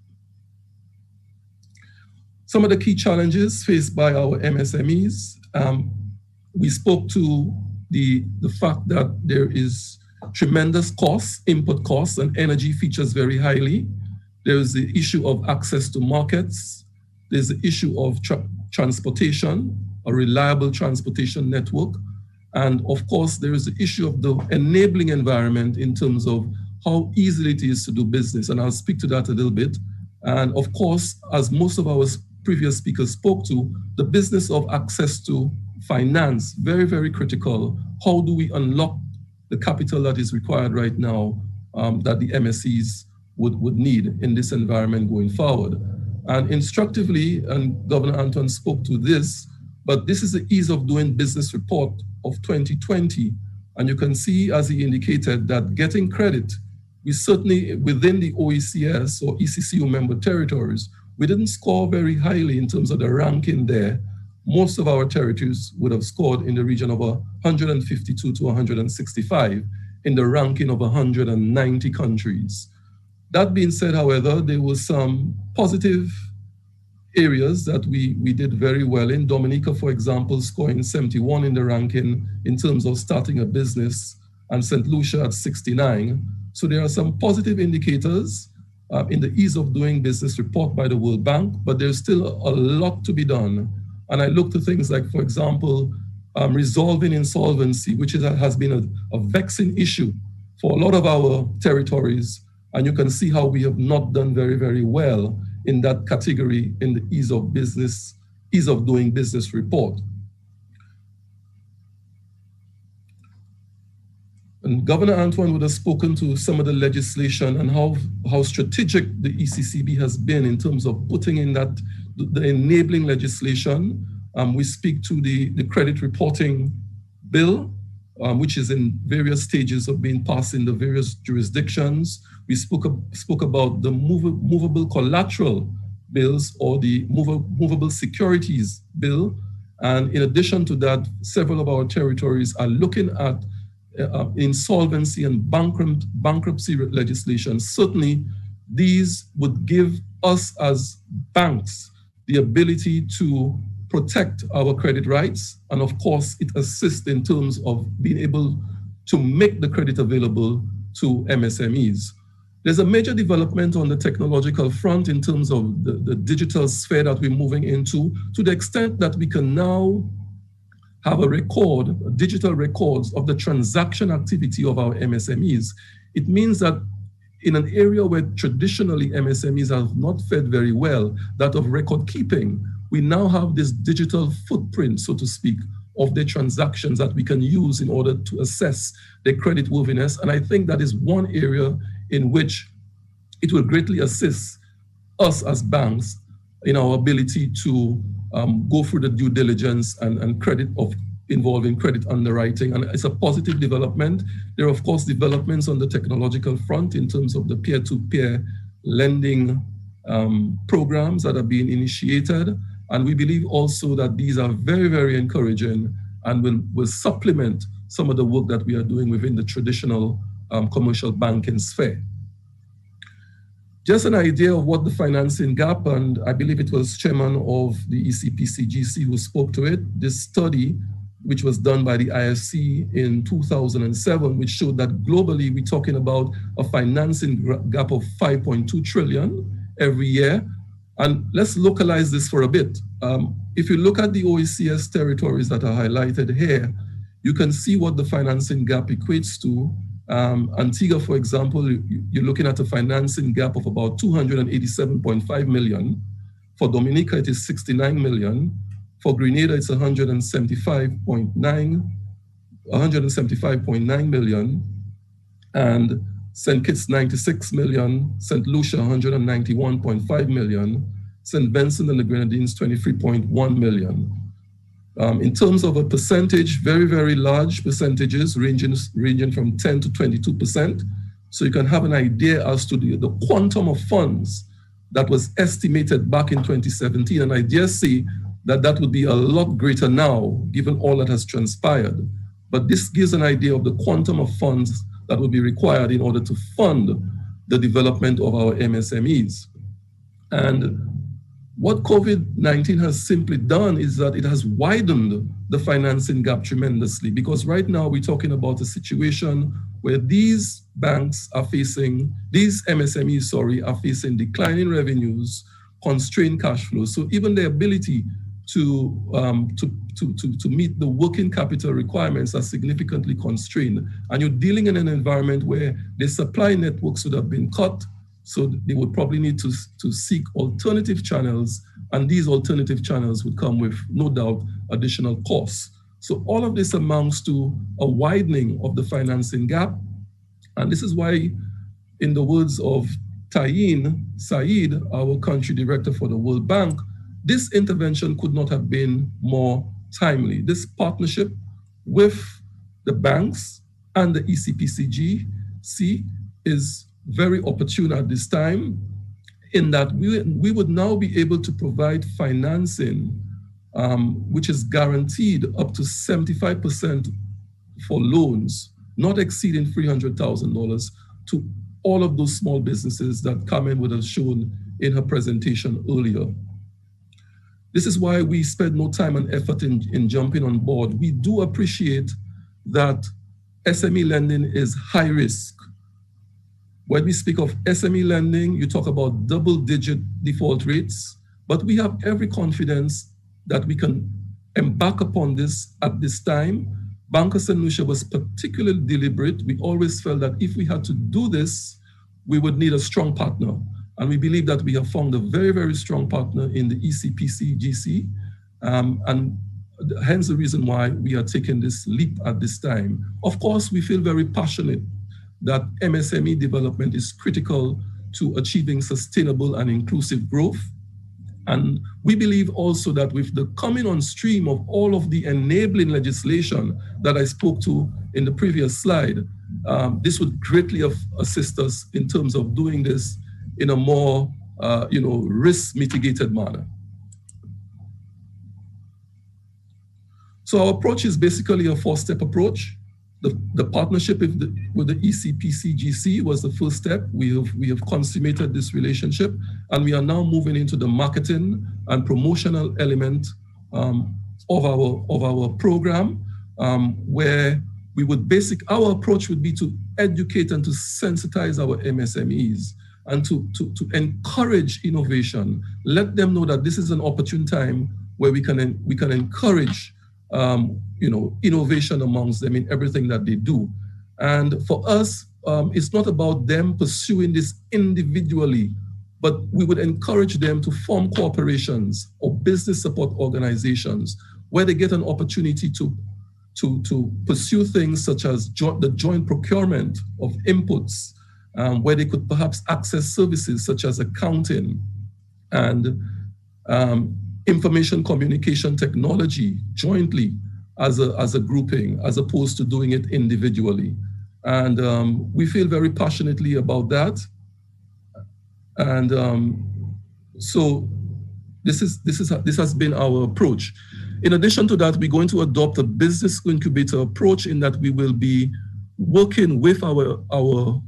Some of the key challenges faced by our MSMEs, we spoke to the fact that there is tremendous costs, input costs, and energy features very highly. There is the issue of access to markets. There's the issue of transportation, a reliable transportation network. And of course, there is the issue of the enabling environment in terms of how easy it is to do business. And I'll speak to that a little bit. And of course, as most of our previous speakers spoke to, the business of access to finance, very, very critical. How do we unlock the capital that is required right now that the MSEs would need in this environment going forward? And instructively, and Governor Antoine spoke to this, but this is the ease of doing business report of 2020. And you can see, as he indicated, that getting credit, we certainly, within the OECS or ECCU member territories, we didn't score very highly in terms of the ranking there. Most of our territories would have scored in the region of 152 to 165 in the ranking of 190 countries. That being said, however, there were some positive areas that we did very well in. Dominica, for example, scoring 71 in the ranking in terms of starting a business, and St. Lucia at 69. So there are some positive indicators in the ease of doing business report by the World Bank, but there's still a lot to be done. And I look to things like, for example, resolving insolvency, which has been a vexing issue for a lot of our territories. And you can see how we have not done very, very well in that category in the ease of doing business report. And Governor Antoine would have spoken to some of the legislation and how strategic the ECCB has been in terms of putting in that the enabling legislation. We speak to the credit reporting bill, which is in various stages of being passed in the various jurisdictions. We spoke about the movable collateral bills or the movable securities bill. And in addition to that, several of our territories are looking at insolvency and bankruptcy legislation. Certainly, these would give us as banks the ability to protect our credit rights. And of course, it assists in terms of being able to make the credit available to MSMEs. There's a major development on the technological front in terms of the digital sphere that we're moving into, to the extent that we can now have digital records of the transaction activity of our MSMEs. It means that in an area where traditionally MSMEs have not fared very well, that of record keeping, we now have this digital footprint, so to speak, of the transactions that we can use in order to assess their creditworthiness. And I think that is one area in which it will greatly assist us as banks in our ability to go through the due diligence and credit of involving credit underwriting. And it's a positive development. There are, of course, developments on the technological front in terms of the peer-to-peer lending programs that are being initiated. And we believe also that these are very, very encouraging and will supplement some of the work that we are doing within the traditional commercial banking sphere. Just an idea of what the financing gap, and I believe it was chairman of the Ecpcgc who spoke to it, this study, which was done by the IFC in 2007, which showed that globally we're talking about a financing gap of 5.2 trillion every year. And let's localize this for a bit. If you look at the OECS territories that are highlighted here, you can see what the financing gap equates to. Antigua, for example, you're looking at a financing gap of about 287.5 million. For Dominica, it is 69 million. For Grenada, it's 175.9 million. And St. Kitts, 96 million. St. Lucia, 191.5 million. St. Vincent and the Grenadines, 23.1 million. In terms of a percentage, very, very large percentages ranging from 10 to 22%. So you can have an idea as to the quantum of funds that was estimated back in 2017. And I dare say that would be a lot greater now, given all that has transpired. But this gives an idea of the quantum of funds that would be required in order to fund the development of our MSMEs. And what COVID-19 has simply done is that it has widened the financing gap tremendously, because right now we're talking about a situation where these banks are facing, these MSMEs, are facing declining revenues, constrained cash flow. So even the ability to meet the working capital requirements are significantly constrained. And you're dealing in an environment where the supply networks would have been cut, so they would probably need to seek alternative channels, and these alternative channels would come with, no doubt, additional costs. So all of this amounts to a widening of the financing gap. And this is why, in the words of Tahseen Saeed, our country director for the World Bank, this intervention could not have been more timely. This partnership with the banks and the ECPCGC is very opportune at this time, in that we would now be able to provide financing which is guaranteed up to 75% for loans, not exceeding $300,000, to all of those small businesses that Carmen would have shown in her presentation earlier. This is why we spend no time and effort in jumping on board. We do appreciate that SME lending is high risk. When we speak of SME lending, you talk about double-digit default rates, but we have every confidence that we can embark upon this at this time. Banca St. Lucia was particularly deliberate. We always felt that if we had to do this, we would need a strong partner. And we believe that we have found a very, very strong partner in the ECPCGC, and hence the reason why we are taking this leap at this time. Of course, we feel very passionate that MSME development is critical to achieving sustainable and inclusive growth. And we believe also that with the coming on stream of all of the enabling legislation that I spoke to in the previous slide, this would greatly assist us in terms of doing this in a more risk mitigated manner. So our approach is basically a 4-step approach. The partnership with the ECPCGC was the first step. We have consummated this relationship, and we are now moving into the marketing and promotional element of our program, where we would our approach would be to educate and to sensitize our MSMEs and to encourage innovation. Let them know that this is an opportune time where we can encourage innovation amongst them in everything that they do. And for us, it's not about them pursuing this individually, but we would encourage them to form corporations or business support organizations where they get an opportunity to pursue things such as the joint procurement of inputs, where they could perhaps access services such as accounting and information communication technology jointly as a grouping, as opposed to doing it individually. And we feel very passionately about that. And so this has been our approach. In addition to that, we're going to adopt a business incubator approach, in that we will be working with our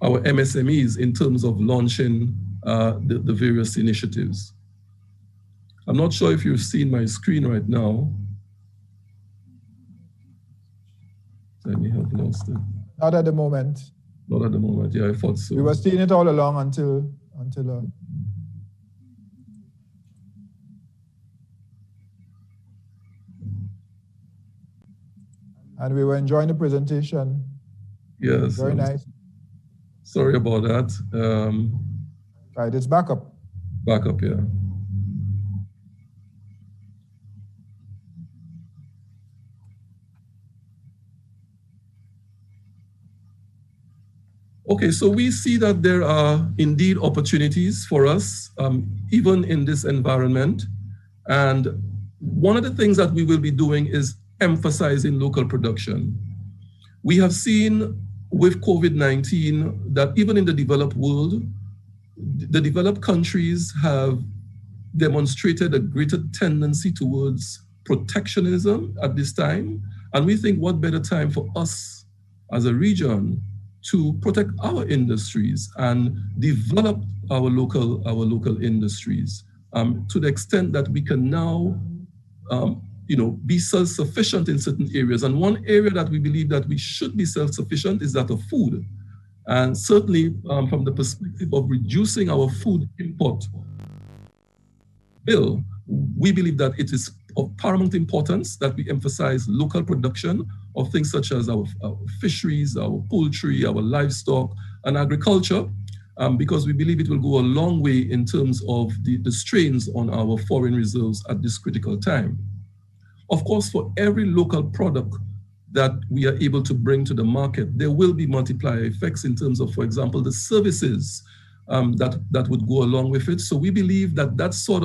MSMEs in terms of launching the various initiatives. I'm not sure if you've seen my screen right now. I may have lost it. Not at the moment. Not at the moment, yeah, I thought so. We were seeing it all along until and we were enjoying the presentation. Yes. Very nice. Sorry about that. Right, it's back up. Back up, yeah. Okay, so we see that there are indeed opportunities for us, even in this environment. And one of the things that we will be doing is emphasizing local production. We have seen with COVID-19 that even in the developed world, the developed countries have demonstrated a greater tendency towards protectionism at this time. And we think what better time for us as a region to protect our industries and develop our local industries to the extent that we can now be self-sufficient in certain areas. And one area that we believe that we should be self-sufficient is that of food. And certainly from the perspective of reducing our food import bill, we believe that it is of paramount importance that we emphasize local production of things such as our fisheries, our poultry, our livestock, and agriculture, because we believe it will go a long way in terms of the strains on our foreign reserves at this critical time. Of course, for every local product that we are able to bring to the market, there will be multiplier effects in terms of, for example, the services that would go along with it. So we believe that sort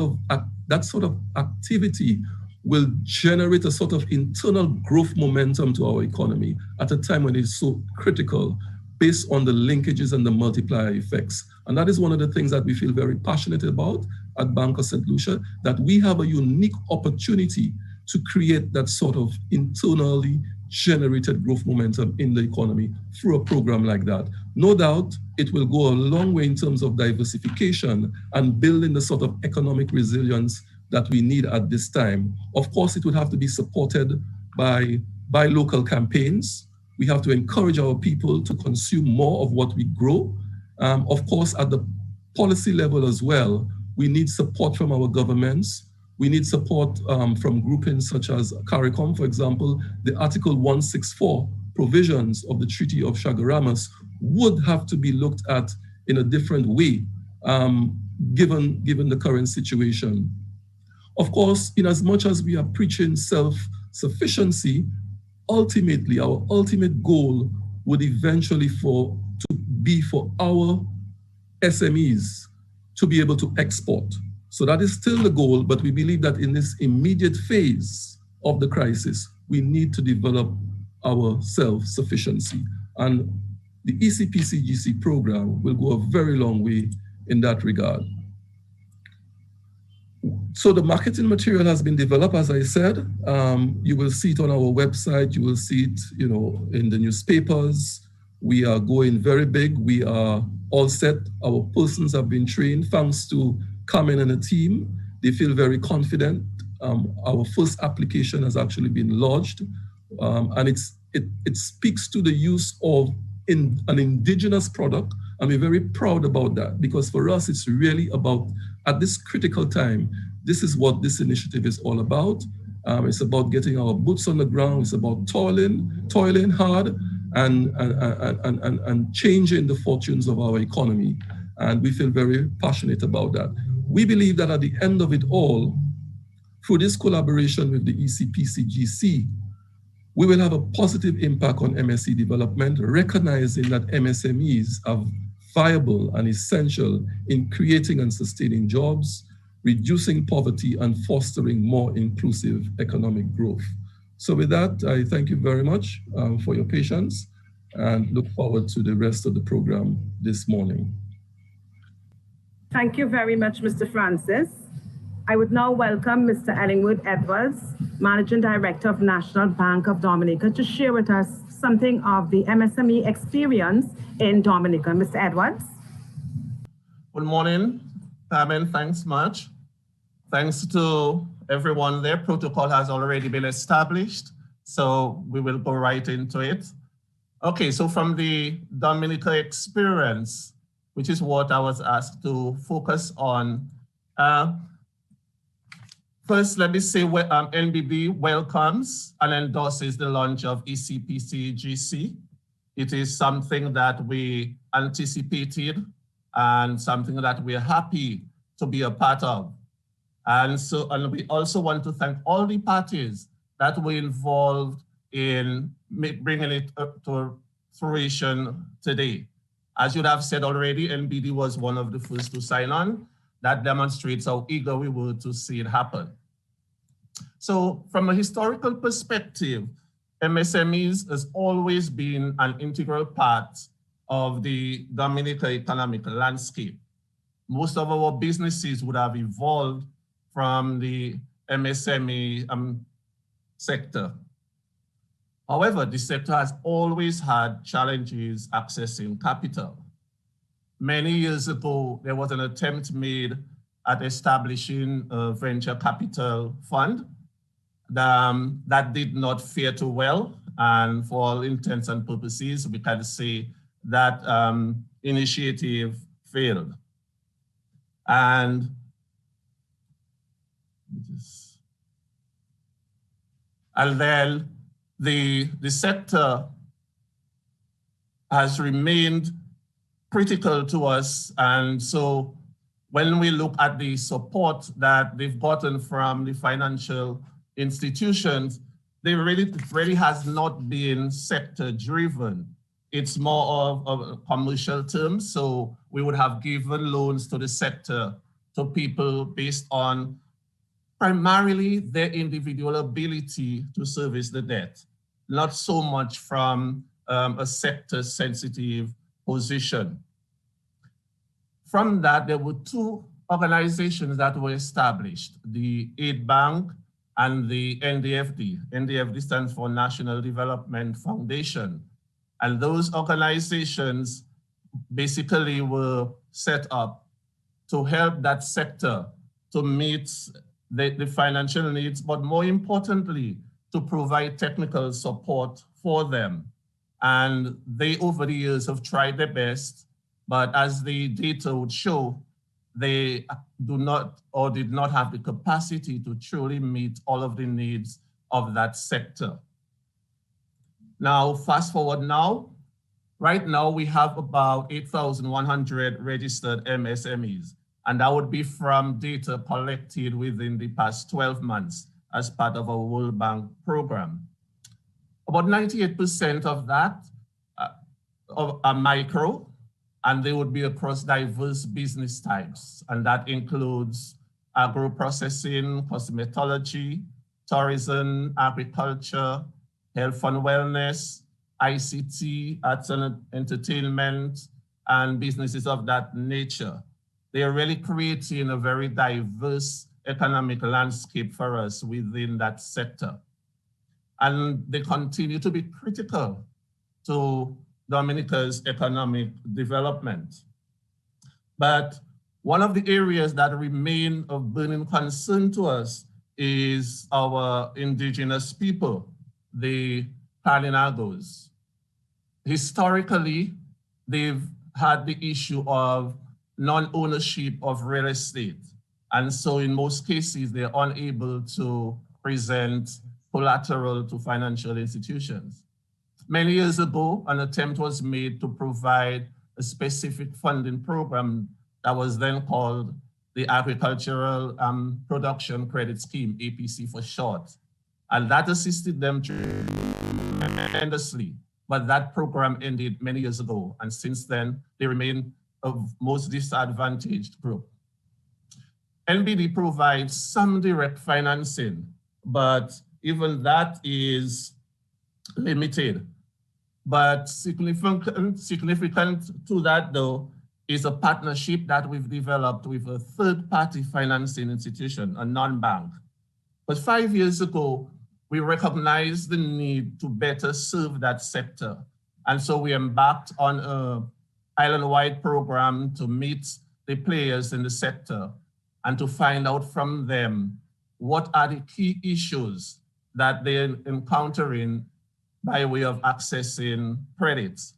of activity will generate a sort of internal growth momentum to our economy at a time when it's so critical based on the linkages and the multiplier effects. And that is one of the things that we feel very passionate about at Bank of St. Lucia, that we have a unique opportunity to create that sort of internally generated growth momentum in the economy through a program like that. No doubt it will go a long way in terms of diversification and building the sort of economic resilience that we need at this time. Of course, it would have to be supported by local campaigns. We have to encourage our people to consume more of what we grow. Of course, at the policy level as well, we need support from our governments. We need support from groupings such as CARICOM, for example. The Article 164 provisions of the Treaty of Chaguaramas would have to be looked at in a different way, given the current situation. Of course, in as much as we are preaching self-sufficiency, ultimately, our ultimate goal would eventually be for our SMEs to be able to export. So that is still the goal, but we believe that in this immediate phase of the crisis, we need to develop our self-sufficiency. And the ECPCGC program will go a very long way in that regard. So the marketing material has been developed, as I said. You will see it on our website. You will see it, in the newspapers. We are going very big. We are all set. Our persons have been trained. Thanks to Carmen and the team, they feel very confident. Our first application has actually been lodged, and it speaks to the use of an indigenous product, and we're very proud about that, because for us, it's really about, at this critical time, this is what this initiative is all about. It's about getting our boots on the ground. It's about toiling hard, and changing the fortunes of our economy. And we feel very passionate about that. We believe that at the end of it all, through this collaboration with the ECPCGC, we will have a positive impact on MSE development, recognizing that MSMEs are viable and essential in creating and sustaining jobs, reducing poverty, and fostering more inclusive economic growth. So with that, I thank you very much for your patience and look forward to the rest of the program this morning. Thank you very much, Mr. Francis. I would now welcome Mr. Ellingwood Edwards, Managing Director of National Bank of Dominica, to share with us something of the MSME experience in Dominica. Mr. Edwards. Good morning, Carmen. Thanks much. Thanks to everyone there. Protocol has already been established, so we will go right into it. Okay, so from the Dominica experience, which is what I was asked to focus on. First, let me say NBD welcomes and endorses the launch of ECPCGC. It is something that we anticipated and something that we're happy to be a part of. And we also want to thank all the parties that were involved in bringing it up to fruition today. As you'd have said already, NBD was one of the first to sign on. That demonstrates how eager we were to see it happen. So from a historical perspective, MSMEs has always been an integral part of the Dominica economic landscape. most of our businesses would have evolved from the MSME sector. However, the sector has always had challenges accessing capital. Many years ago, there was an attempt made at establishing a venture capital fund that did not fare too well. And for all intents and purposes, we can say that initiative failed. And then the sector has remained critical to us. And so when we look at the support that they've gotten from the financial institutions, they really has not been sector driven. It's more of commercial terms. So we would have given loans to the sector to people based on primarily their individual ability to service the debt, not so much from a sector sensitive position. From that, there were two organizations that were established, the Aid Bank and the NDFD. NDFD stands for National Development Foundation. And those organizations basically were set up to help that sector to meet the financial needs, but more importantly, to provide technical support for them. And they, over the years, have tried their best, but as the data would show, they do not or did not have the capacity to truly meet all of the needs of that sector. Now, fast forward now, right now we have about 8,100 registered MSMEs, and that would be from data collected within the past 12 months as part of our World Bank program. About 98% of that are micro, and they would be across diverse business types. And that includes agro-processing, cosmetology, tourism, agriculture, health and wellness, ICT, arts and entertainment, and businesses of that nature. They are really creating a very diverse economic landscape for us within that sector. And they continue to be critical to Dominica's economic development. But one of the areas that remain of burning concern to us is our indigenous people, the Palinagos. Historically, they've had the issue of non-ownership of real estate. And so in most cases, they're unable to present collateral to financial institutions. Many years ago, an attempt was made to provide a specific funding program that was then called the Agricultural Production Credit Scheme, APC for short. And that assisted them tremendously. But that program ended many years ago. And since then, they remain a most disadvantaged group. NBD provides some direct financing, but even that is limited. But significant to that, though, is a partnership that we've developed with a third-party financing institution, a non-bank. But 5 years ago, we recognized the need to better serve that sector. And so we embarked on an island-wide program to meet the players in the sector and to find out from them what are the key issues that they're encountering by way of accessing credits.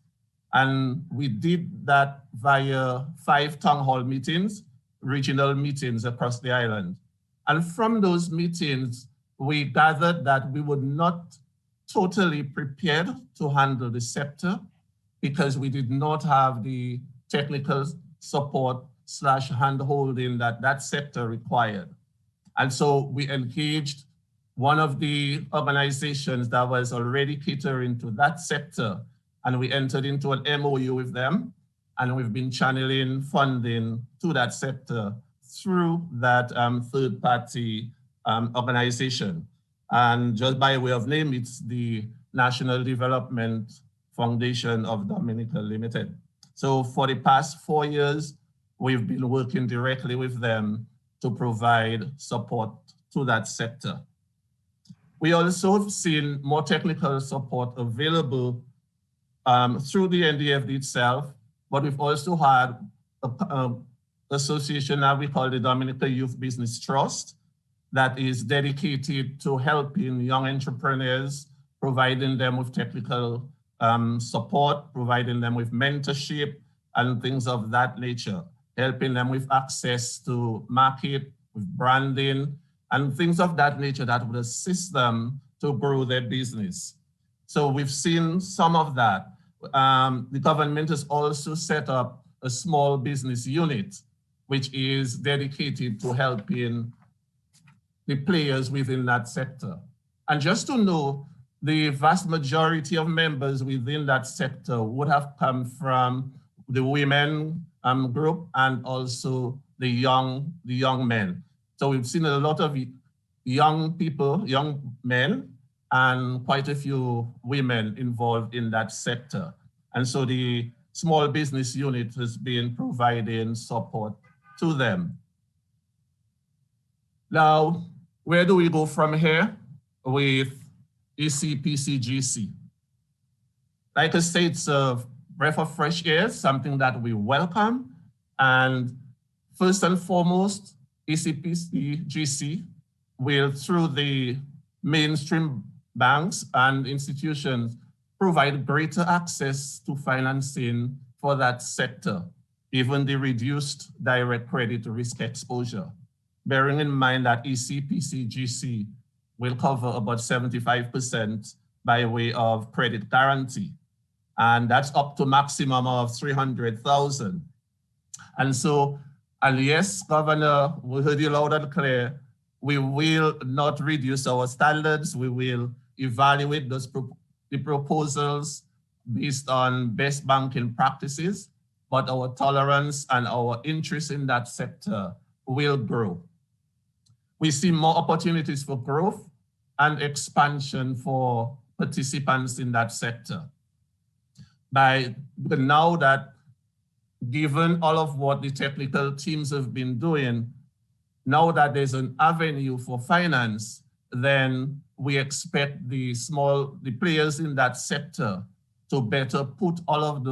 And we did that via 5 town hall meetings, regional meetings across the island. And from those meetings, we gathered that we were not totally prepared to handle the sector because we did not have the technical support / hand-holding that that sector required. And so we engaged one of the organizations that was already catering to that sector, and we entered into an MOU with them, and we've been channeling funding to that sector through that third-party organization. And just by way of name, it's the National Development Foundation of Dominica Limited. So for the past 4 years, we've been working directly with them to provide support to that sector. We also have seen more technical support available through the NDFD itself, but we've also had an association that we call the Dominica Youth Business Trust that is dedicated to helping young entrepreneurs, providing them with technical support, providing them with mentorship and things of that nature, helping them with access to market, with branding, and things of that nature that would assist them to grow their business. So we've seen some of that. The government has also set up a small business unit, which is dedicated to helping the players within that sector. And just to know, the vast majority of members within that sector would have come from the women group and also the young men. So we've seen a lot of young people, young men, and quite a few women involved in that sector. And so the small business unit has been providing support to them. Now, where do we go from here with Ecpcgc? Like I said, it's a breath of fresh air, something that we welcome. And first and foremost, Ecpcgc will, through the mainstream banks and institutions, provide greater access to financing for that sector, given the reduced direct credit risk exposure, bearing in mind that Ecpcgc will cover about 75% by way of credit guarantee. And that's up to maximum of 300,000. And so, and yes, Governor, we heard you loud and clear, we will not reduce our standards. We will evaluate those the proposals based on best banking practices, but our tolerance and our interest in that sector will grow. We see more opportunities for growth and expansion for participants in that sector. But now that, given all of what the technical teams have been doing, now that there's an avenue for finance, then we expect the players in that sector to better put all of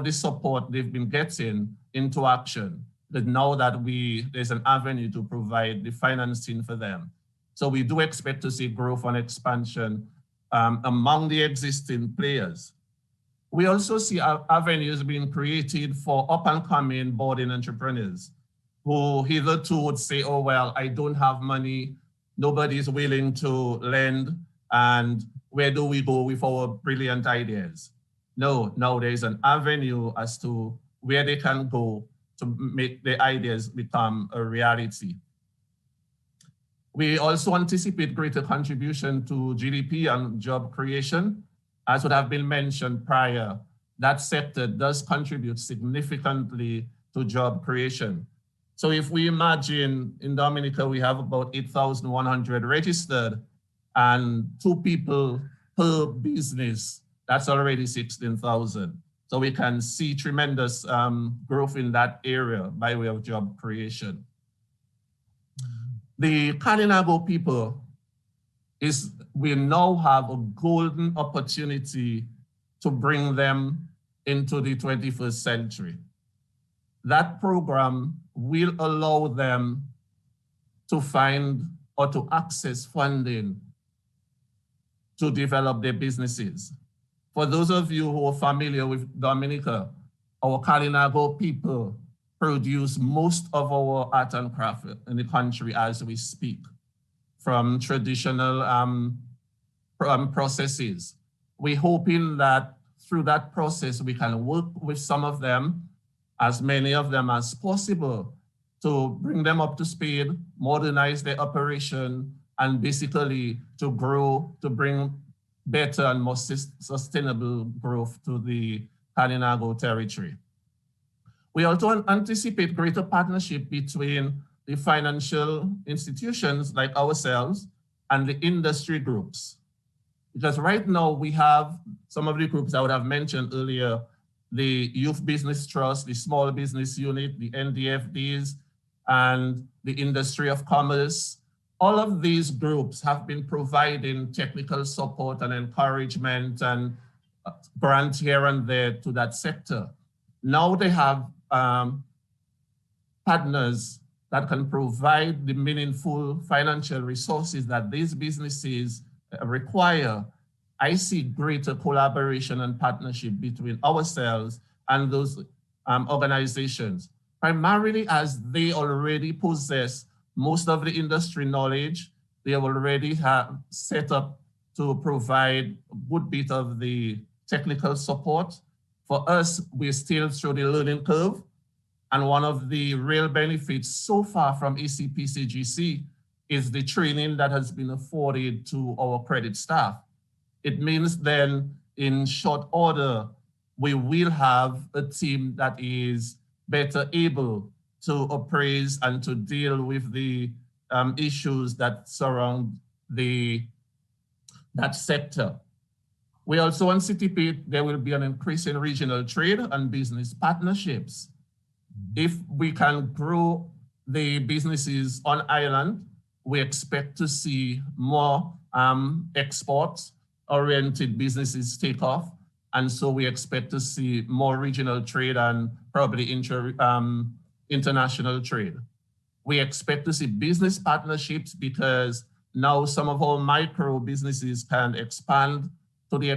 the support they've been getting into action. That now that there's an avenue to provide the financing for them. So we do expect to see growth and expansion among the existing players. We also see avenues being created for up-and-coming budding entrepreneurs who hitherto would say, oh, well, I don't have money, nobody's willing to lend, and where do we go with our brilliant ideas? No, now there's an avenue as to where they can go to make the ideas become a reality. We also anticipate greater contribution to GDP and job creation. As would have been mentioned prior, that sector does contribute significantly to job creation. So if we imagine in Dominica, we have about 8,100 registered and 2 people per business, that's already 16,000. So we can see tremendous growth in that area by way of job creation. The Kalinago people we now have a golden opportunity to bring them into the 21st century. That program will allow them to find or to access funding to develop their businesses. For those of you who are familiar with Dominica, our Kalinago people produce most of our art and craft in the country as we speak, from traditional processes. We're hoping that through that process, we can work with some of them, as many of them as possible, to bring them up to speed, modernize their operation, and basically to grow, to bring better and more sustainable growth to the Kalinago territory. We also anticipate greater partnership between the financial institutions like ourselves and the industry groups. Because right now we have some of the groups I would have mentioned earlier, the Youth Business Trust, the Small Business Unit, the NDFDs, and the Industry of Commerce. All of these groups have been providing technical support and encouragement and grants here and there to that sector. Now they have partners that can provide the meaningful financial resources that these businesses require. I see greater collaboration and partnership between ourselves and those organizations, primarily as they already possess most of the industry knowledge. They already have set up to provide a good bit of the technical support. For us, we're still through the learning curve. And one of the real benefits so far from Ecpcgc is the training that has been afforded to our credit staff. It means then in short order, we will have a team that is better able to appraise and to deal with the issues that surround that sector. We also anticipate there will be an increase in regional trade and business partnerships. If we can grow the businesses on island, we expect to see more export-oriented businesses take off. And so we expect to see more regional trade and probably international trade. We expect to see business partnerships because now some of our micro businesses can expand to the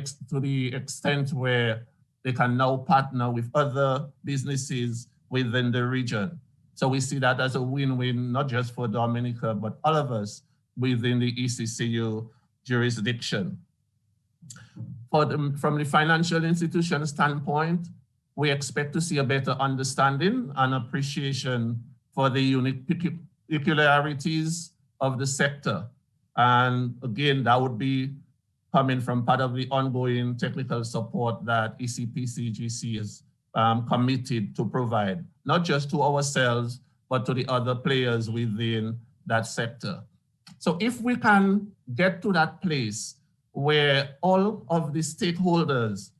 extent where they can now partner with other businesses within the region. So we see that as a win-win, not just for Dominica, but all of us within the ECCU jurisdiction. From the financial institution standpoint, we expect to see a better understanding and appreciation for the unique peculiarities of the sector. And again, that would be coming from part of the ongoing technical support that Ecpcgc is committed to provide, not just to ourselves, but to the other players within that sector. So if we can get to that place where all of the stakeholders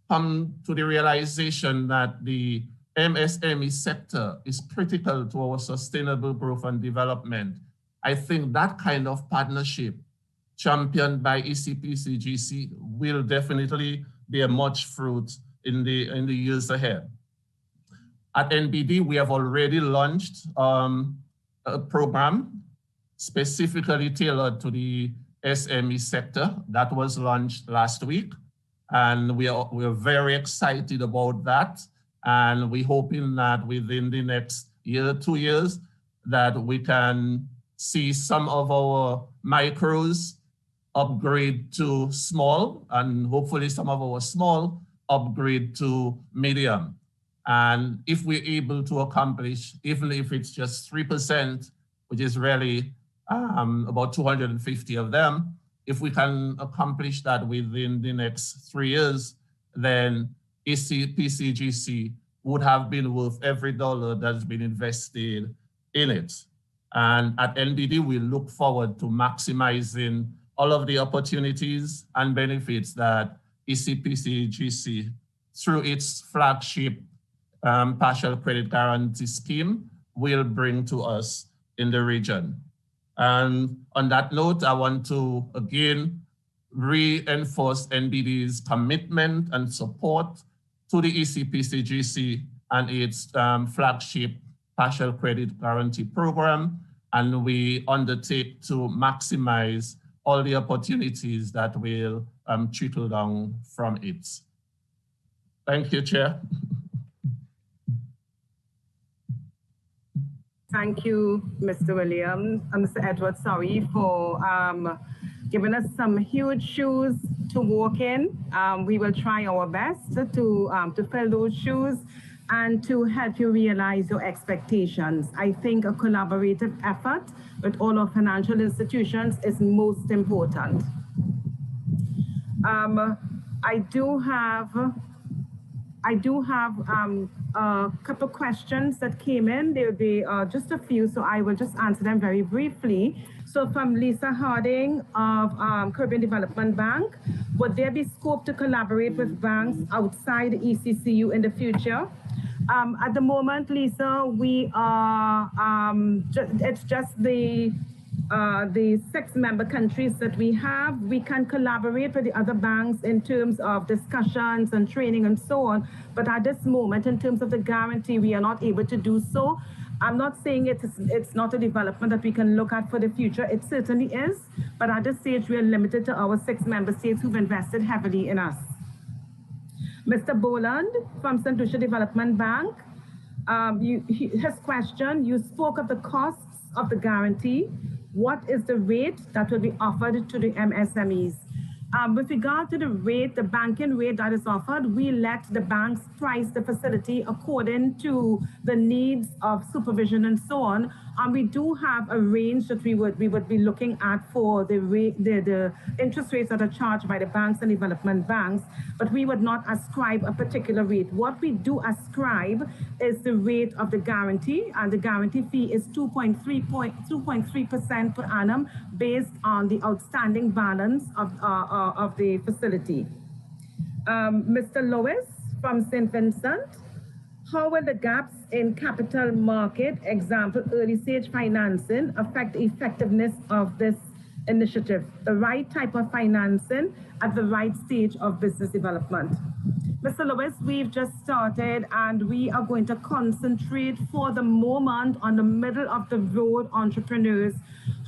come to the realization that the MSME sector is critical to our sustainable growth and development, I think that kind of partnership championed by Ecpcgc will definitely bear much fruit in the years ahead. At NBD, we have already launched a program specifically tailored to the SME sector that was launched last week. And we're very excited about that. And we're hoping that within the next year, 2 years, that we can see some of our micros upgrade to small, and hopefully some of our small upgrade to medium. And if we're able to accomplish, even if it's just 3%, which is really about 250 of them, if we can accomplish that within the next 3 years, then Ecpcgc would have been worth every dollar that's been invested in it. And at NBD, we look forward to maximizing all of the opportunities and benefits that Ecpcgc, through its flagship partial credit guarantee scheme, will bring to us in the region. And on that note, I want to again reinforce NBD's commitment and support to the Ecpcgc and its flagship partial credit guarantee program. And we undertake to maximize all the opportunities that will trickle down from it. Thank you, Chair. Thank you, Mr. Williams and Mr. Edward, sorry, for giving us some huge shoes to walk in. We will try our best to fill those shoes and to help you realize your expectations. I think a collaborative effort with all our financial institutions is most important. I do have a couple questions that came in. There will be just a few, so I will just answer them very briefly. So from Lisa Harding of Caribbean Development Bank, Would there be scope to collaborate with banks outside the ECCU in the future? At the moment, Lisa, we are, it's just the 6 member countries that we have. We can collaborate with the other banks in terms of discussions and training and so on. But at this moment, in terms of the guarantee, we are not able to do so. I'm not saying it's not a development that we can look at for the future. It certainly is. But at this stage, we are limited to our 6 member states who've invested heavily in us. Mr. Boland from St. Lucia Development Bank, his question, you spoke of the costs of the guarantee. What is the rate that will be offered to the MSMEs? With regard to the rate, the banking rate that is offered, we let the banks price the facility according to the needs of supervision and so on. And we do have a range that we would be looking at for the interest rates that are charged by the banks and development banks, but we would not ascribe a particular rate. What we do ascribe is the rate of the guarantee, and the guarantee fee is 2.3% per annum based on the outstanding balance of the facility. Mr. Lewis from St. Vincent, how will the gaps in capital market, example, early stage financing, affect the effectiveness of this initiative? The right type of financing at the right stage of business development. Mr. Lewis, we've just started and we are going to concentrate for the moment on the middle of the road entrepreneurs.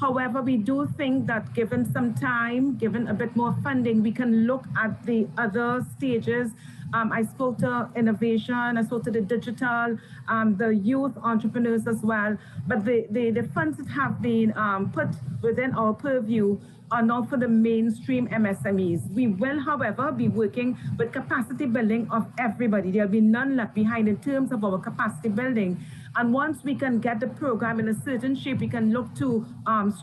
However, we do think that given some time, given a bit more funding, we can look at the other stages. I spoke to innovation, I spoke to the digital, the youth entrepreneurs as well. But the funds that have been put within our purview are not for the mainstream MSMEs. We will, however, be working with capacity building of everybody. There'll be none left behind in terms of our capacity building. And once we can get the program in a certain shape, we can look to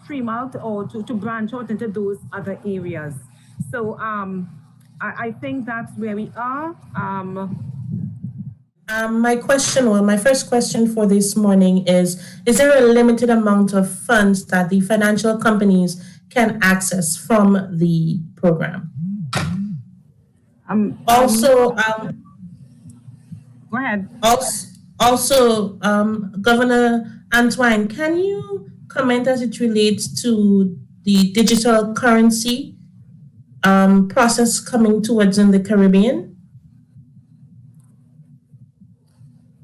stream out or to branch out into those other areas. So I think that's where we are. My first question for this morning is there a limited amount of funds that the financial companies can access from the program? Go ahead. Also, Governor Antoine, can you comment as it relates to the digital currency process coming towards in the Caribbean?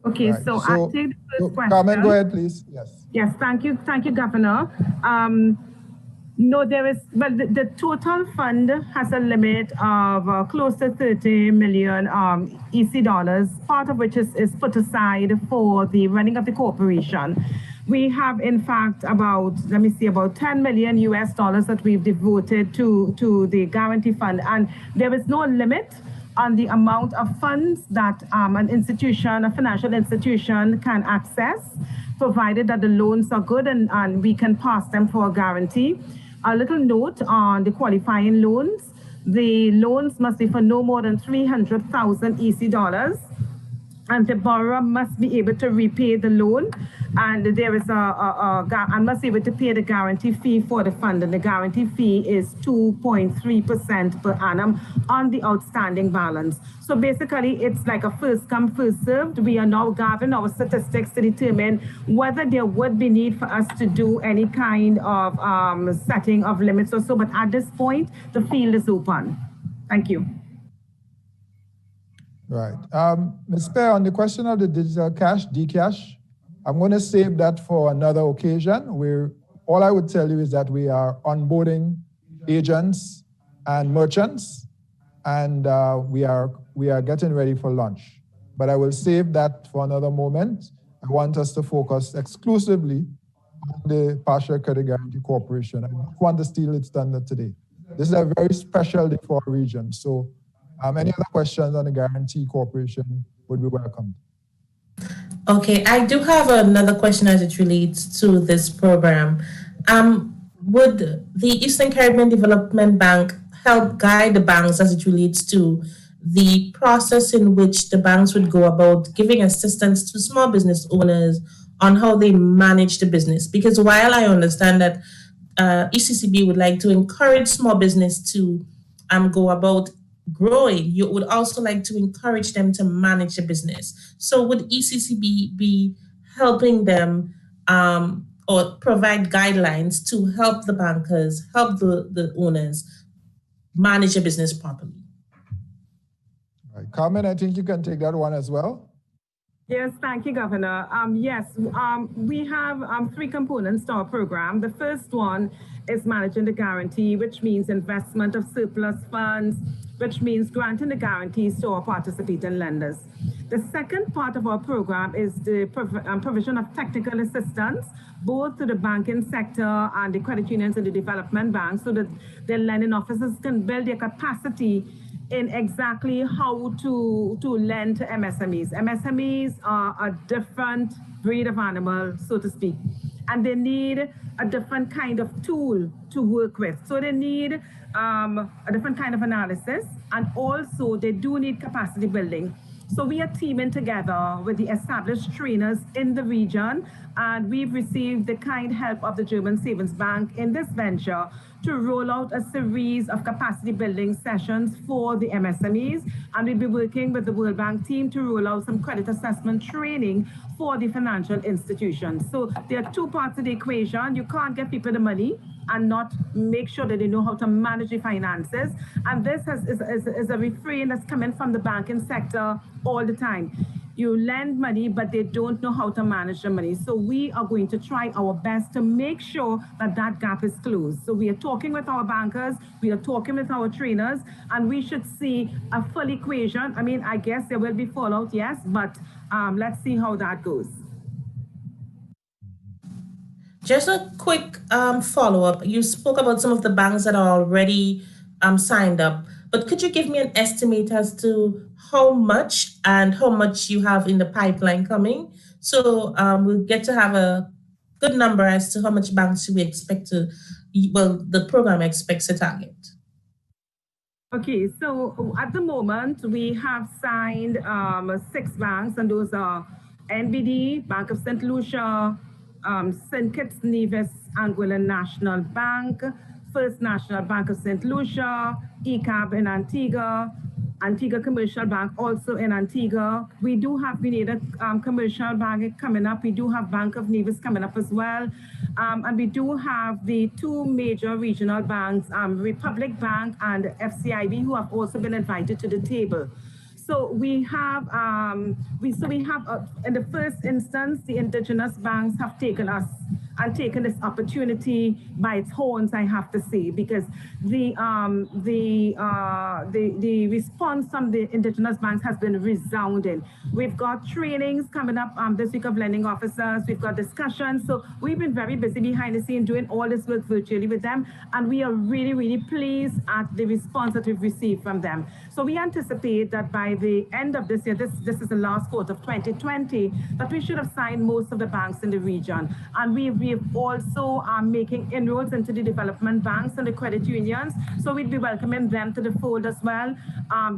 Okay, right. so I'll take the first question. Carmen, go ahead, please. Yes. Yes, thank you, Governor. No, there is, but the total fund has a limit of close to 30 million EC dollars, part of which is put aside for the running of the corporation. We have, in fact, about 10 million US dollars that we've devoted to the guarantee fund. And there is no limit on the amount of funds that an institution, a financial institution can access, provided that the loans are good and we can pass them for a guarantee. A little note on the qualifying loans. The loans must be for no more than 300,000 EC dollars, and the borrower must be able to repay the loan, and there is and must be able to pay the guarantee fee for the fund, and the guarantee fee is 2.3% per annum on the outstanding balance. So basically, it's like a first come, first served. We are now gathering our statistics to determine whether there would be need for us to do any kind of setting of limits or so, but at this point, the field is open. Thank you. Right. Ms. Pear, on the question of the digital cash, Dcash, I'm going to save that for another occasion. All I would tell you is that we are onboarding agents and merchants, and we are getting ready for launch. But I will save that for another moment. I want us to focus exclusively on the Partial Credit Guarantee Corporation. I don't want to steal its thunder today. This is a very special day for our region. So any other questions on the Guarantee Corporation would be welcome. Okay, I do have another question as it relates to this program. Would the Eastern Caribbean Development Bank help guide the banks as it relates to the process in which the banks would go about giving assistance to small business owners on how they manage the business? Because while I understand that ECCB would like to encourage small business to go about growing, you would also like to encourage them to manage the business. So would ECCB be helping them or provide guidelines to help the bankers, help the owners manage a business properly? All right. Carmen, I think you can take that one as well. Yes, thank you, Governor. Yes, we have 3 components to our program. The first one is managing the guarantee, which means investment of surplus funds, which means granting the guarantees to our participating lenders. The second part of our program is the provision of technical assistance, both to the banking sector and the credit unions and the development banks, so that their lending officers can build their capacity in exactly how to lend to MSMEs. MSMEs are a different breed of animal, so to speak, and they need a different kind of tool to work with. So they need a different kind of analysis, and also they do need capacity building. So we are teaming together with the established trainers in the region, and we've received the kind help of the German Savings Bank in this venture to roll out a series of capacity building sessions for the MSMEs. And we'll be working with the World Bank team to roll out some credit assessment training for the financial institutions. So there are 2 parts of the equation. You can't get people the money and not make sure that they know how to manage the finances. And this is a refrain that's coming from the banking sector all the time. You lend money, but they don't know how to manage the money. So we are going to try our best to make sure that that gap is closed. So we are talking with our bankers, we are talking with our trainers, and we should see a full equation. I mean, I guess there will be fallout, yes, but let's see how that goes. Just a quick follow-up. You spoke about some of the banks that are already signed up, but could you give me an estimate as to how much you have in the pipeline coming? So we'll get to have a good number as to how much banks we expect the program expects to target. Okay, so at the moment, we have signed 6 banks, and those are NBD, Bank of St. Lucia, St. Kitts Nevis Anguilla National Bank, First National Bank of St. Lucia, ECCB in Antigua, Antigua Commercial Bank also in Antigua. We do have Grenada Commercial Bank coming up. We do have Bank of Nevis coming up as well. And we do have the 2 major regional banks, Republic Bank and FCIB, who have also been invited to the table. So we have, in the first instance, the indigenous banks have taken this opportunity by its horns, I have to say, because the response from the indigenous banks has been resounding. We've got trainings coming up this week of lending officers. We've got discussions. So we've been very busy behind the scene doing all this work virtually with them, and we are really, really pleased at the response that we've received from them. So we anticipate that by the end of this year, this is the last quarter of 2020, that we should have signed most of the banks in the region. And we've also making inroads into the development banks and the credit unions. So we'd be welcoming them to the fold as well,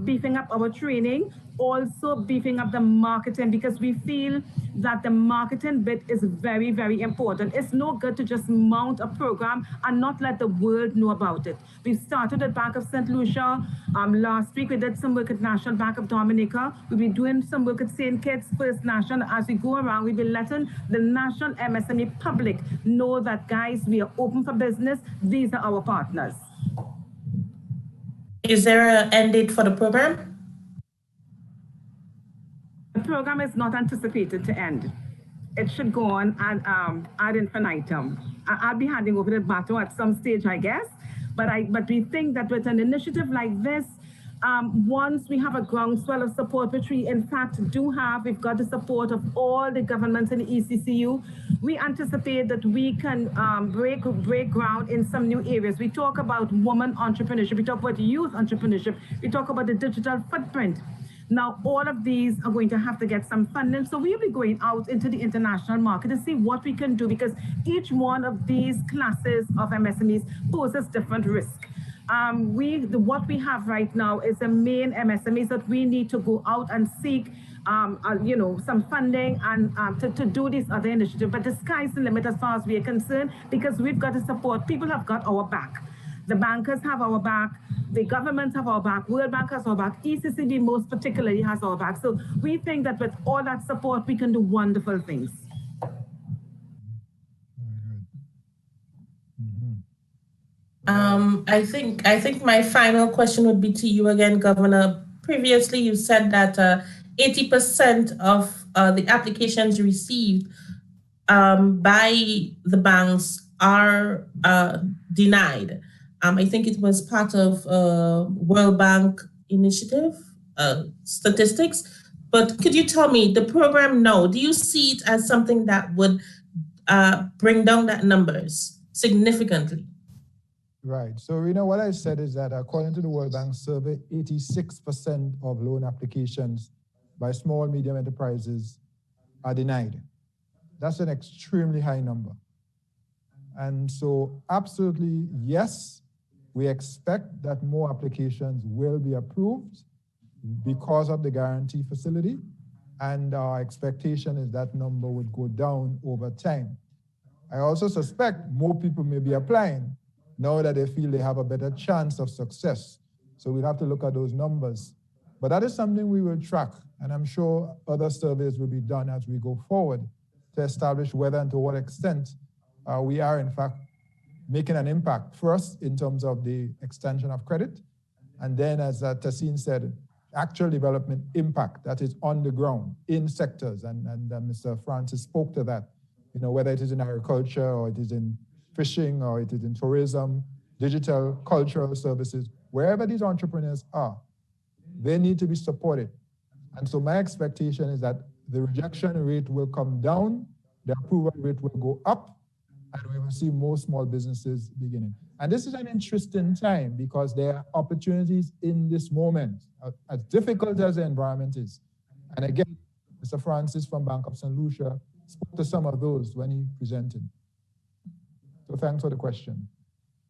beefing up our training, also beefing up the marketing, because we feel that the marketing bit is very, very important. It's no good to just mount a program and not let the world know about it. We started at Bank of St. Lucia. Last week, we did some work at National Bank of Dominica. We'll be doing some work at St. Kitts, First National. As we go around, we'll be letting the national MSME public know that, guys, we are open for business. These are our partners. Is there an end date for the program? The program is not anticipated to end. It should go on ad infinitum. I'll be handing over the baton at some stage, I guess. But we think that with an initiative like this, once we have a groundswell of support, which we in fact do have, we've got the support of all the governments in the ECCU. We anticipate that we can break ground in some new areas. We talk about women entrepreneurship, we talk about youth entrepreneurship, we talk about the digital footprint. Now, all of these are going to have to get some funding. So we'll be going out into the international market to see what we can do, because each one of these classes of MSMEs poses different risk. What we have right now is the main MSMEs that we need to go out and seek some funding and to do this other initiative. But the sky's the limit as far as we are concerned, because we've got to support. People have got our back. The bankers have our back, the government have our back, World Bank has our back, ECCB most particularly has our back. So we think that with all that support, we can do wonderful things. I think my final question would be to you again, Governor. Previously, you said that 80% of the applications received by the banks are denied. I think it was part of World Bank initiative statistics. But could you tell me the program now? Do you see it as something that would bring down that numbers significantly? Right. So, what I said is that according to the World Bank survey, 86% of loan applications by small, medium enterprises are denied. That's an extremely high number. And so, absolutely, yes, we expect that more applications will be approved because of the guarantee facility. And our expectation is that number would go down over time. I also suspect more people may be applying now that they feel they have a better chance of success. So we'll have to look at those numbers. But that is something we will track, and I'm sure other surveys will be done as we go forward to establish whether and to what extent we are in fact making an impact, first in terms of the extension of credit, and then as Tahseen said, actual development impact that is on the ground in sectors, and Mr. Francis spoke to that, whether it is in agriculture or it is in fishing, or it is in tourism, digital, cultural services, wherever these entrepreneurs are, they need to be supported. And so my expectation is that the rejection rate will come down, the approval rate will go up, and we will see more small businesses beginning. And this is an interesting time because there are opportunities in this moment, as difficult as the environment is. And again, Mr. Francis from Bank of St. Lucia spoke to some of those when he presented. So thanks for the question.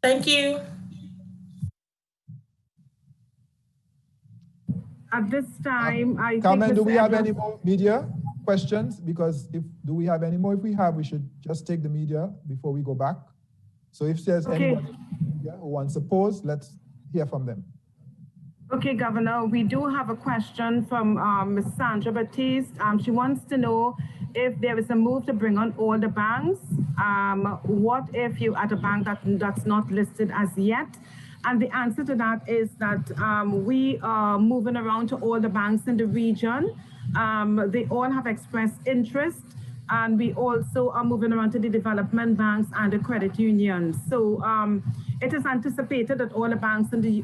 Thank you. At this time, I Carmen, think do we have any more media questions? Because do we have any more? If we have, we should just take the media before we go back. So if there's anyone who wants to pose, let's hear from them. Okay, Governor, we do have a question from Ms. Sandra Baptiste. She wants to know if there is a move to bring on all the banks. What if you're at a bank that's not listed as yet? And the answer to that is that we are moving around to all the banks in the region. They all have expressed interest. And we also are moving around to the development banks and the credit unions. So it is anticipated that all the banks in the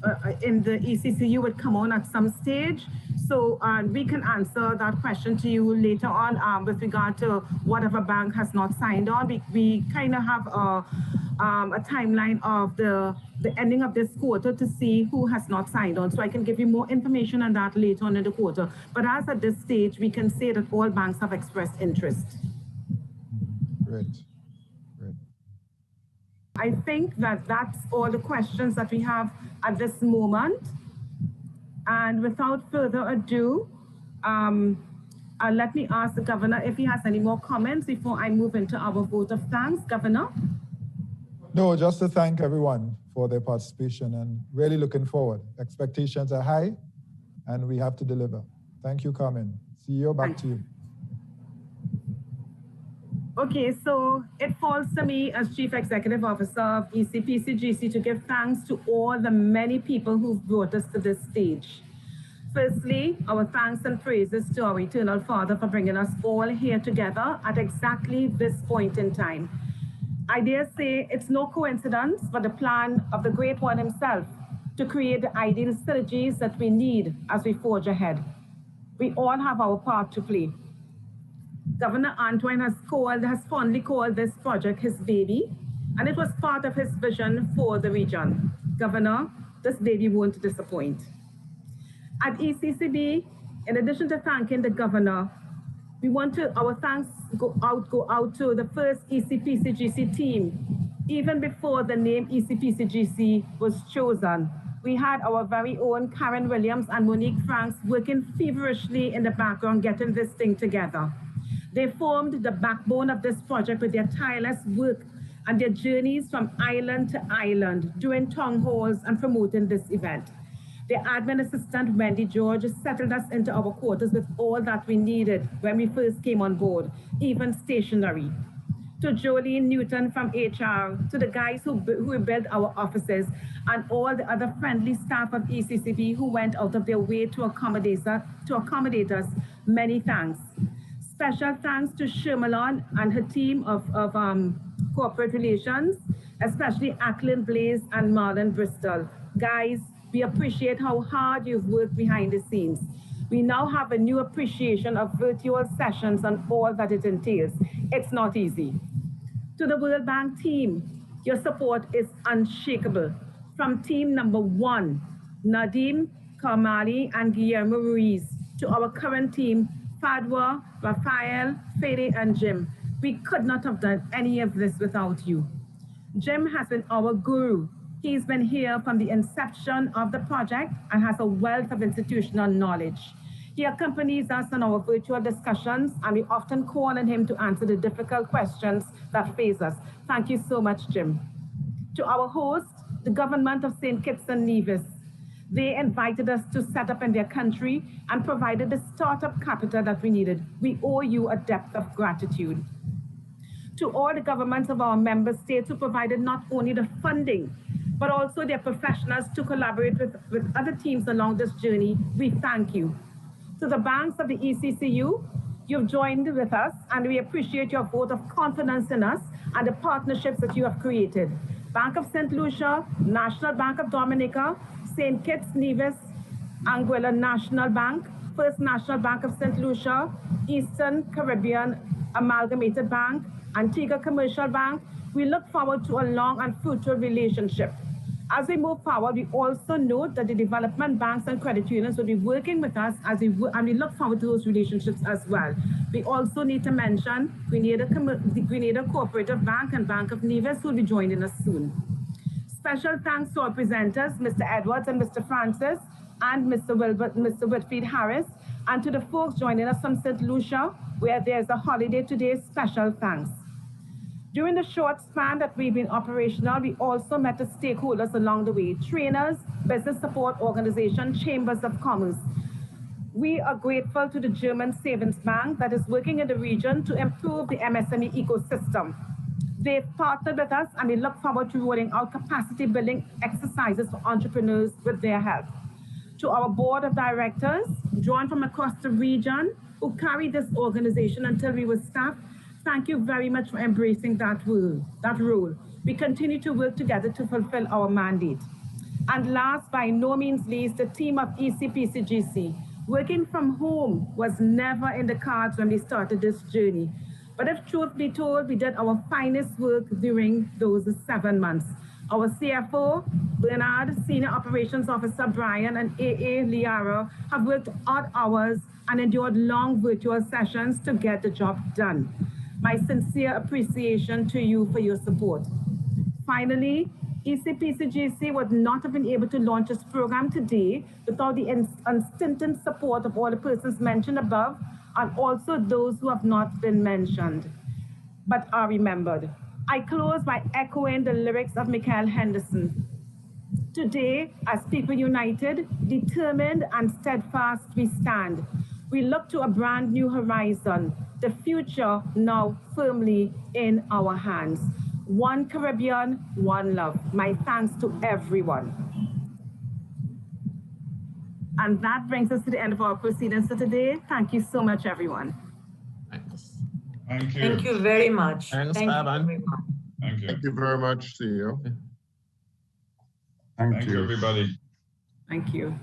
ECCU would come on at some stage. So we can answer that question to you later on with regard to whatever bank has not signed on. We kind of have a timeline of the ending of this quarter to see who has not signed on. So I can give you more information on that later on in the quarter. But as at this stage, we can say that all banks have expressed interest. Great. Great. I think that that's all the questions that we have at this moment. And without further ado, let me ask the Governor if he has any more comments before I move into our vote of thanks. Governor? No, just to thank everyone for their participation and really looking forward. Expectations are high and we have to deliver. Thank you, Carmen. CEO, back to you. Okay, so it falls to me as Chief Executive Officer of ECPCGC to give thanks to all the many people who've brought us to this stage. Firstly, our thanks and praises to our Eternal Father for bringing us all here together at exactly this point in time. I dare say it's no coincidence but the plan of the Great One himself to create the ideal synergies that we need as we forge ahead. We all have our part to play. Governor Antoine has fondly called this project his baby, and it was part of his vision for the region. Governor, this baby won't disappoint. At ECCB, in addition to thanking the Governor, we want our thanks go out to the first ECPCGC team. Even before the name ECPCGC was chosen, we had our very own Karen Williams and Monique Franks working feverishly in the background, getting this thing together. They formed the backbone of this project with their tireless work and their journeys from island to island during town halls and promoting this event. Their admin assistant, Wendy George, settled us into our quarters with all that we needed when we first came on board, even stationery. To Jolene Newton from HR, to the guys who built our offices, and all the other friendly staff of ECCB who went out of their way to accommodate us, many thanks. Special thanks to Shermalon and her team of corporate relations, especially Acklin Blaze and Marlon Bristol. Guys, we appreciate how hard you've worked behind the scenes. We now have a new appreciation of virtual sessions and all that it entails. It's not easy. To the World Bank team, your support is unshakable. From team number 1, Nadim, Kamali, and Guillermo Ruiz, to our current team, Fadwa, Rafael, Fede, and Jim. We could not have done any of this without you. Jim has been our guru. He's been here from the inception of the project and has a wealth of institutional knowledge. He accompanies us on our virtual discussions, and we often call on him to answer the difficult questions that face us. Thank you so much, Jim. To our host, the government of St. Kitts and Nevis. They invited us to set up in their country and provided the startup capital that we needed. We owe you a depth of gratitude. To all the governments of our member states who provided not only the funding, but also their professionals to collaborate with other teams along this journey, we thank you. To the banks of the ECCU, you've joined with us, and we appreciate your vote of confidence in us and the partnerships that you have created. Bank of St. Lucia, National Bank of Dominica, St. Kitts, Nevis, Anguilla National Bank, First National Bank of St. Lucia, Eastern Caribbean Amalgamated Bank, Antigua Commercial Bank. We look forward to a long and fruitful relationship. As we move forward, we also note that the development banks and credit unions will be working with us and we look forward to those relationships as well. We also need to mention the Grenada Cooperative Bank and Bank of Nevis who will be joining us soon. Special thanks to our presenters, Mr. Edwards and Mr. Francis, and Mr. Whitfield Harris, and to the folks joining us from St. Lucia, where there's a holiday today, special thanks. During the short span that we've been operational, we also met the stakeholders along the way, trainers, business support organization, chambers of commerce. We are grateful to the German Savings Bank that is working in the region to improve the MSME ecosystem. They've partnered with us, and we look forward to rolling out capacity building exercises for entrepreneurs with their help. To our board of directors, drawn from across the region, who carried this organization until we were staffed, thank you very much for embracing that role. We continue to work together to fulfill our mandate. And last, by no means least, the team of ECPCGC. Working from home was never in the cards when we started this journey. But if truth be told, we did our finest work during those 7 months. Our CFO, Bernard, Senior Operations Officer Brian, and AA Liara have worked odd hours and endured long virtual sessions to get the job done. My sincere appreciation to you for your support. Finally, ECPCGC would not have been able to launch this program today without the unstinted support of all the persons mentioned above, and also those who have not been mentioned, but are remembered. I close by echoing the lyrics of Michael Henderson. Today, as people united, determined and steadfast we stand. We look to a brand new horizon, the future now firmly in our hands. One Caribbean, one love. My thanks to everyone. And that brings us to the end of our proceedings for today. Thank you so much, everyone. Thanks. Thank you. Thank you very much. Thanks, Thank you, Carmen. everyone. Thank you. Thank you very much. See you. Thank you, everybody. Thank you.